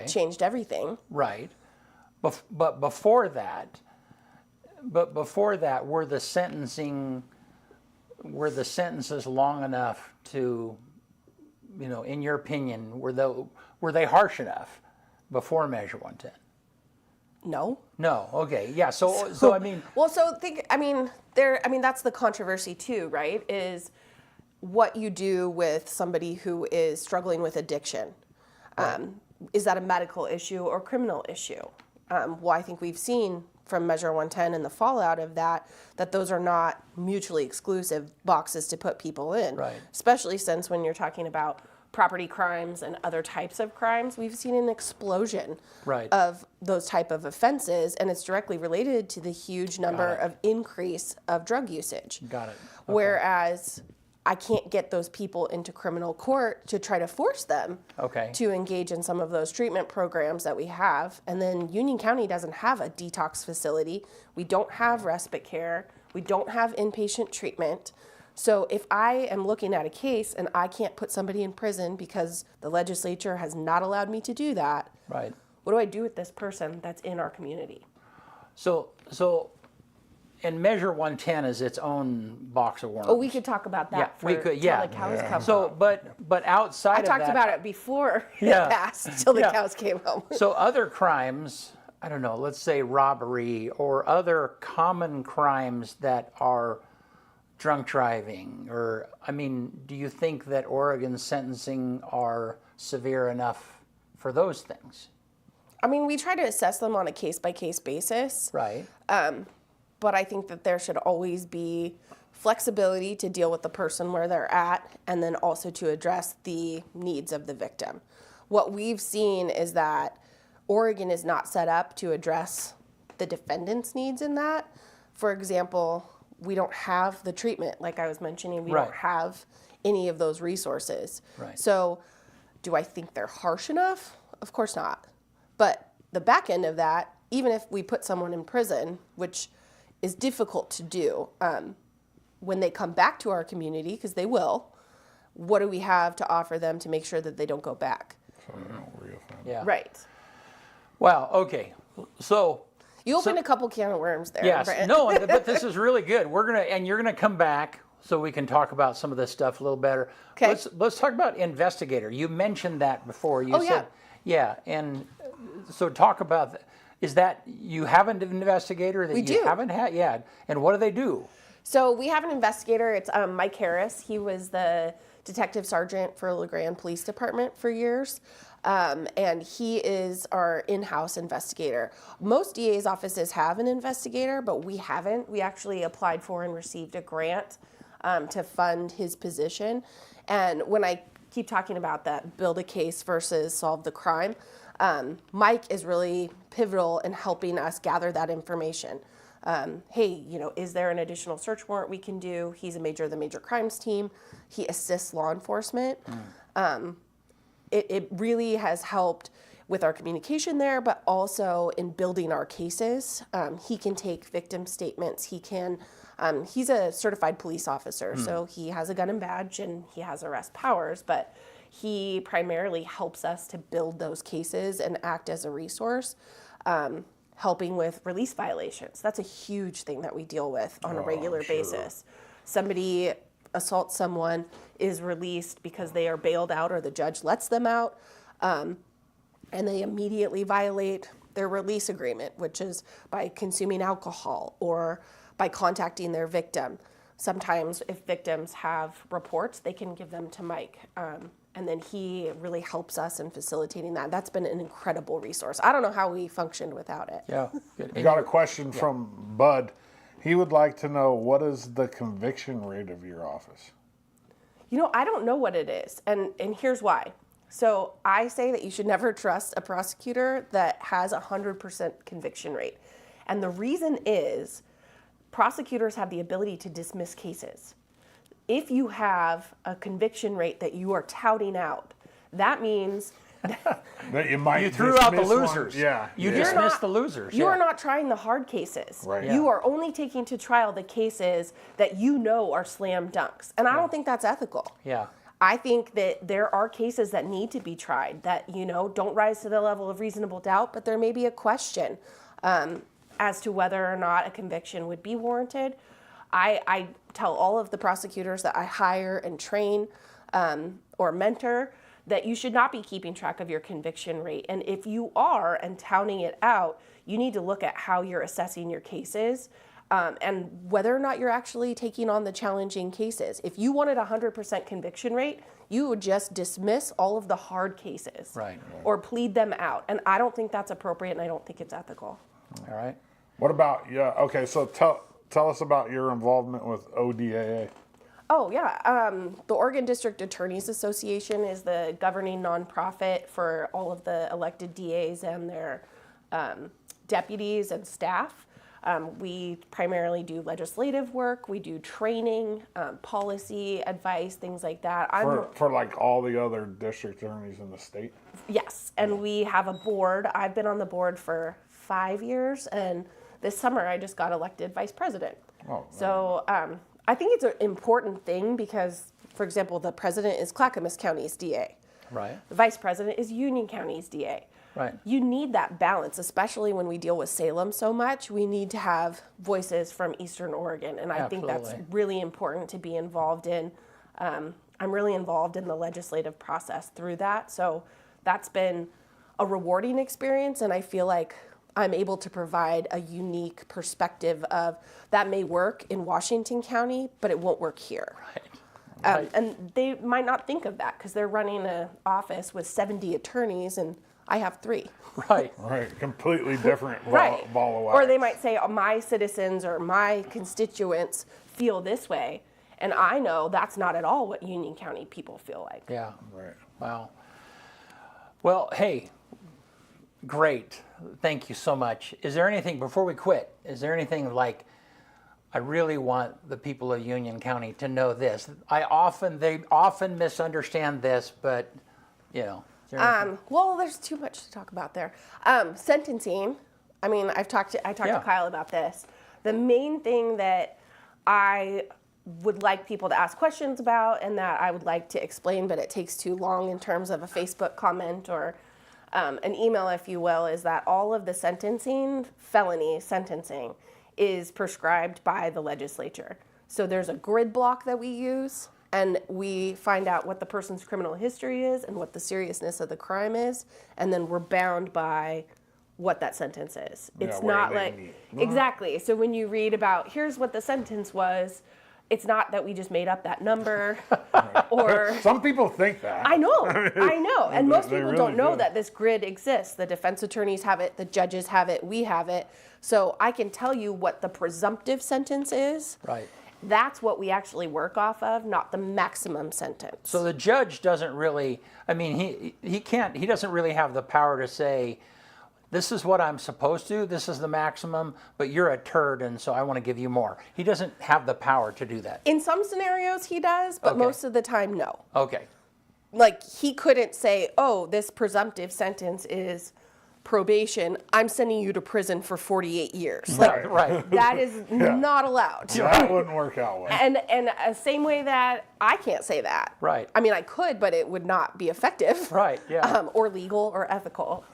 changed everything. Right. But before that, were the sentences long enough to, in your opinion, were they harsh enough before Measure 110? No. No. Okay. Yeah. So I mean. Well, that's the controversy too, right? Is what you do with somebody who is struggling with addiction. Right. Is that a medical issue or criminal issue? Well, I think we've seen from Measure 110 and the fallout of that those are not mutually exclusive boxes to put people in. Right. Especially since when you're talking about property crimes and other types of crimes, we've seen an explosion of those type of offenses, and it's directly related to the huge number of increase of drug usage. Got it. Okay. Whereas I can't get those people into criminal court to try to force them to engage in some of those treatment programs that we have. And then Union County doesn't have a detox facility. We don't have respite care. We don't have inpatient treatment. So if I am looking at a case and I can't put somebody in prison because the legislature has not allowed me to do that, right. What do I do with this person that's in our community? So and Measure 110 is its own box of worms. Oh, we could talk about that we could, till the cows come So, home. but outside of that. I talked about it before it passed, till the cows came home. So other crimes, I don't know, let's say robbery or other common crimes that are drunk driving, or, I mean, do you think that Oregon's sentencing are severe enough for those things? I mean, we try to assess them on a case-by-case basis. Right. But I think that there should always be flexibility to deal with the person where they're at, and then also to address the needs of the victim. What we've seen is that Oregon is not set up to address the defendant's needs in that. For example, we don't have the treatment, like I was mentioning. We don't have any of those resources. Right. So do I think they're harsh enough? Of course not. But the back end of that, even if we put someone in prison, which is difficult to do, when they come back to our community, because they will, what do we have to offer them to make sure that they don't go back? So they don't reoffend. Yeah. Right. Well, okay. So you opened a couple can of worms there. yes, Brent. no, but this is really good. You're gonna come back so we can talk about some of this stuff a little better. Okay. Let's talk about investigator. You mentioned that before. You said, and so talk about that. Is that you have an investigator that you haven't had yet? And what do they do? So we have an investigator. It's Mike Harris. He was the detective sergeant for LeGrand Police Department for years. And he is our in-house investigator. Most DA's offices have an investigator, but we haven't. We actually applied for and received a grant to fund his position. And when I keep talking about that build a case versus solve the crime, Mike is really pivotal in helping us gather that information. Hey, is there an additional search warrant we can do? He's a major of the major crimes team. He assists law enforcement. It really has helped with our communication there, but also in building our cases. He can take victim statements. He's a certified police officer, so he has a gun and badge and he has arrest powers, but he primarily helps us to build those cases and act as a resource, helping with release violations. That's a huge thing that we deal with on a regular basis. somebody assaults someone, is released because they are bailed out or the judge lets them out, and they immediately violate their release agreement, which is by consuming alcohol or by contacting their victim. Sometimes if victims have reports, they can give them to Mike. And then he really helps us in facilitating that. That's been an incredible resource. I don't know how we functioned without it. Yeah, good. I got a question from Bud. He would like to know, what is the conviction rate of your office? You know, I don't know what it is, and here's why. So I say that you should never trust a prosecutor that has a 100% conviction rate. And the reason is prosecutors have the ability to dismiss cases. If you have a conviction rate that you are touting out, that means That you might You threw out the dismiss one. losers. Yeah. You yeah. dismissed the losers. You yeah. are not trying the hard cases. Right. You are only taking to trial the cases that you know are slam dunks. And I don't think that's ethical. Yeah. I think that there are cases that need to be tried that, you know, don't rise to the level of reasonable doubt, but there may be a question as to whether or not a conviction would be warranted. I tell all of the prosecutors that I hire and train or mentor that you should not be keeping track of your conviction rate. And if you are and touting it out, you need to look at how you're assessing your cases and whether or not you're actually taking on the challenging cases. If you wanted a 100% conviction rate, you would just dismiss all of the hard cases Right. or plead them out. And I don't think that's appropriate, and I don't think it's ethical. All right. What about, okay, so tell us about your involvement with ODAA. Oh, yeah. The Oregon District Attorneys Association is the governing nonprofit for all of the elected DAs and their deputies and staff. We primarily do legislative work. We do training, policy advice, things like that. For like all the other district attorneys in the state? Yes, and we have a board. I've been on the board for 5 years, and this summer I just got elected vice president. Oh, So I think it's an important thing because, for example, the president is Clackamas County's DA. Right. The vice president is Union County's DA. Right. You need that balance, especially when we deal with Salem so much. We need to have voices from Eastern Oregon, and I think that's Absolutely. really important to be involved in. I'm really involved in the legislative process through that, so that's been a rewarding experience, and I feel like I'm able to provide a unique perspective of that may work in Washington County, but it won't work here. Right. And they might not think of that because they're running an office with 70 attorneys and I have 3. Right. Right, completely different Right. ball of wax. Or they might say, oh, my citizens or my constituents feel this way. And I know that's not at all what Union County people feel like. Yeah. Right. Wow. Well, hey, great. Thank you so much. Is there anything, before we quit, is there anything like, I really want the people of Union County to know this? They often misunderstand this, but, you know. Is there anything- Well, there's too much to talk about there. Sentencing. I mean, I talked to Kyle about this. The main thing that I would like people to ask questions about and that I would like to explain, but it takes too long in terms of a Facebook comment or an email, if you will, is that all of the sentencing, felony sentencing, is prescribed by the legislature. So there's a grid block that we use, and we find out what the person's criminal history is and what the seriousness of the crime is, and then we're bound by what that sentence is. It's where not they like, meet. exactly. So when you read about, here's what the sentence was, it's not that we just made up that number or... Some people think that. I know. And most They people really don't know do. that this grid exists. The defense attorneys have it, the judges have it, we have it. So I can tell you what the presumptive sentence is. Right. That's what we actually work off of, not the maximum sentence. So the judge doesn't really, I mean, he doesn't really have the power to say, this is what I'm supposed to, this is the maximum, but you're a turd, and so I want to give you more. He doesn't have the power to do that. In some scenarios he does, but Okay. most of the time, no. Okay. Like, he couldn't say, oh, this presumptive sentence is probation, I'm sending you to prison for 48 years. Like, Right. that is not allowed. That wouldn't work out well. And same way that I can't say that. Right. I mean, I could, but it would not be effective. Right, yeah. Or legal or ethical.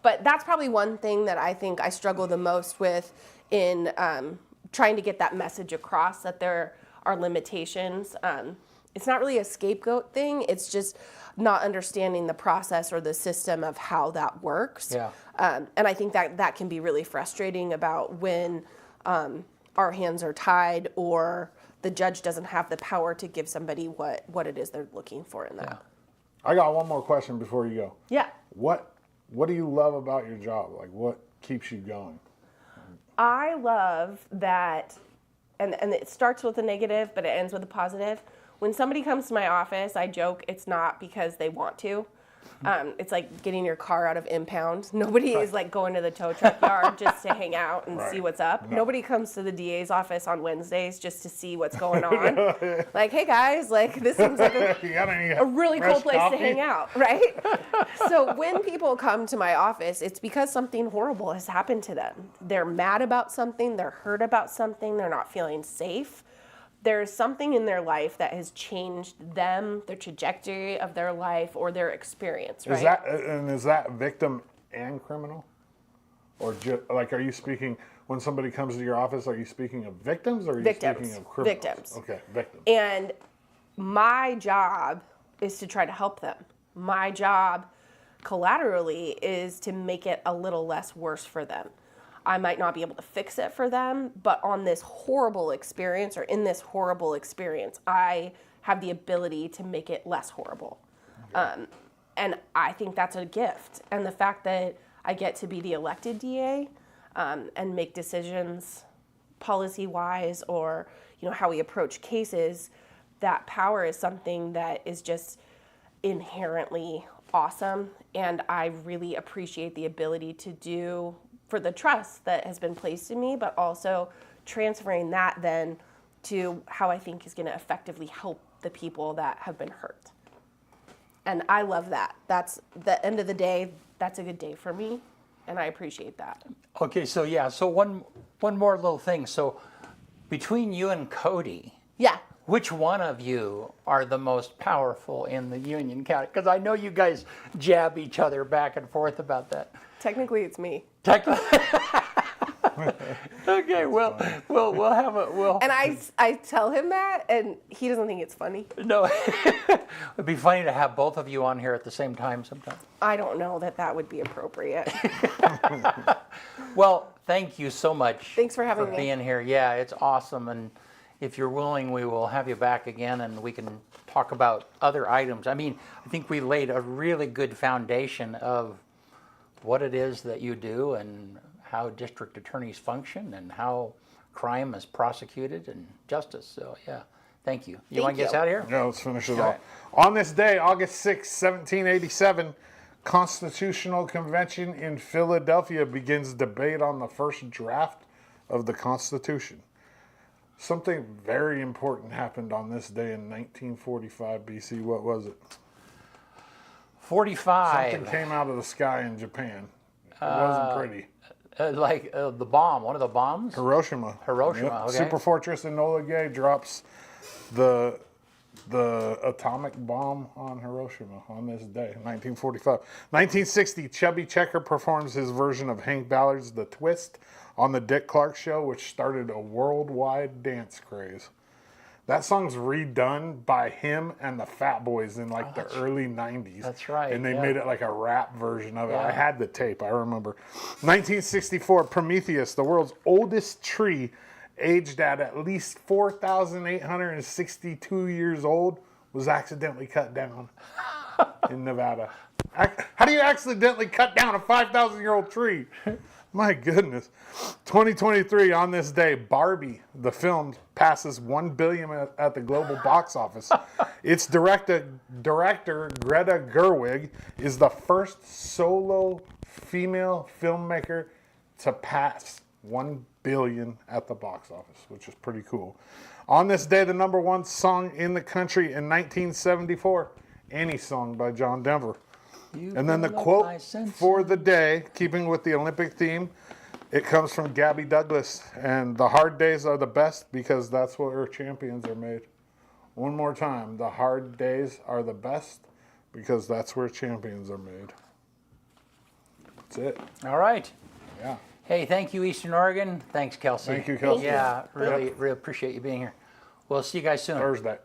But that's probably one thing that I think I struggle the most with in trying to get that message across, that there our limitations. It's not really a scapegoat thing. It's just not understanding the process or the system of how that works. Yeah. And I think that can be really frustrating about when our hands are tied or the judge doesn't have the power to give somebody what it is they're looking for in that. Yeah. I got one more question before you go. Yeah. What do you love about your job? Like, what keeps you going? I love that, and it starts with a negative, but it ends with a positive. When somebody comes to my office, I joke it's not because they want to. It's like getting your car out of impound. Nobody is like going to the tow truck yard just to hang out and see what's up. No. Nobody comes to the DA's office on Wednesdays just to see what's going on. Like, hey guys, like this seems like a really cool place to hang out, right? So when people come to my office, it's because something horrible has happened to them. They're mad about something, they're hurt about something, they're not feeling safe. There's something in their life that has changed them, their trajectory of their life, or their experience, right? Is that victim and criminal? Or like, are you speaking, when somebody comes to your office, are you speaking of victims or are you speaking of criminals? Victims. Okay, victims. And my job is to try to help them. My job collaterally is to make it a little less worse for them. I might not be able to fix it for them, but on this horrible experience or in this horrible experience, I have the ability to make it less horrible. Okay. And I think that's a gift. And the fact that I get to be the elected DA and make decisions policy-wise or how we approach cases, that power is something that is just inherently awesome. And I really appreciate the ability to do for the trust that has been placed in me, but also transferring that then to how I think is going to effectively help the people that have been hurt. And I love that. That's the end of the day. That's a good day for me, and I appreciate that. Okay, so yeah, so one more little thing. So between you and Cody, Yeah. which one of you are the most powerful in the Union County? Because I know you guys jab each other back and forth about that. Technically, it's me. Technically. Okay, we'll have a And I tell him that, and he doesn't think it's funny. no. It'd be funny to have both of you on here at the same time sometime. I don't know that would be appropriate. Well, thank you so much. Thanks for having me. being here. Yeah, it's awesome, and if you're willing, we will have you back again, and we can talk about other items. I mean, I think we laid a really good foundation of what it is that you do and how district attorneys function and how crime is prosecuted and justice. So, yeah, thank you. You want to get us out of here? Yeah, let's finish it All off. On this day, August 6, 1787, Constitutional Convention in Philadelphia begins debate on the first draft of the Constitution. Something very important happened on this day in 1945 BC. What was it? 45. Something came out of the sky in Japan. It wasn't pretty. The bomb, one of the bombs? Hiroshima. Hiroshima, okay. Superfortress Enola Gay drops the atomic bomb on Hiroshima on this day, 1945. 1960, Chubby Checker performs his version of Hank Ballard's The Twist on the Dick Clark Show, which started a worldwide dance craze. That song's redone by him and the Fat Boys in like the early 90s. That's right. And they yeah. made it like a rap version of it. Yeah. I had the tape, I remember. 1964, Prometheus, the world's oldest tree, aged at least 4,862 years old, was accidentally cut down in Nevada. How do you accidentally cut down a 5,000-year-old tree? My goodness. 2023, on this day, Barbie, the film, passes $1 billion at the global box office. Its director Greta Gerwig is the first solo female filmmaker to pass $1 billion at the box office, which is pretty cool. On this day, the number one song in the country in 1974, Any Song by John Denver. And then the quote for the day, keeping with the Olympic theme, it comes from Gabby Douglas. And the hard days are the best because that's where champions are made. One more time. The hard days are the best because that's where champions are made. That's it. All right. Yeah. Hey, thank you, Eastern Oregon. Thanks, Kelsie. Thank you, Kelsie. Yeah, really appreciate you being here. We'll We'll see you guys soon. Thursday.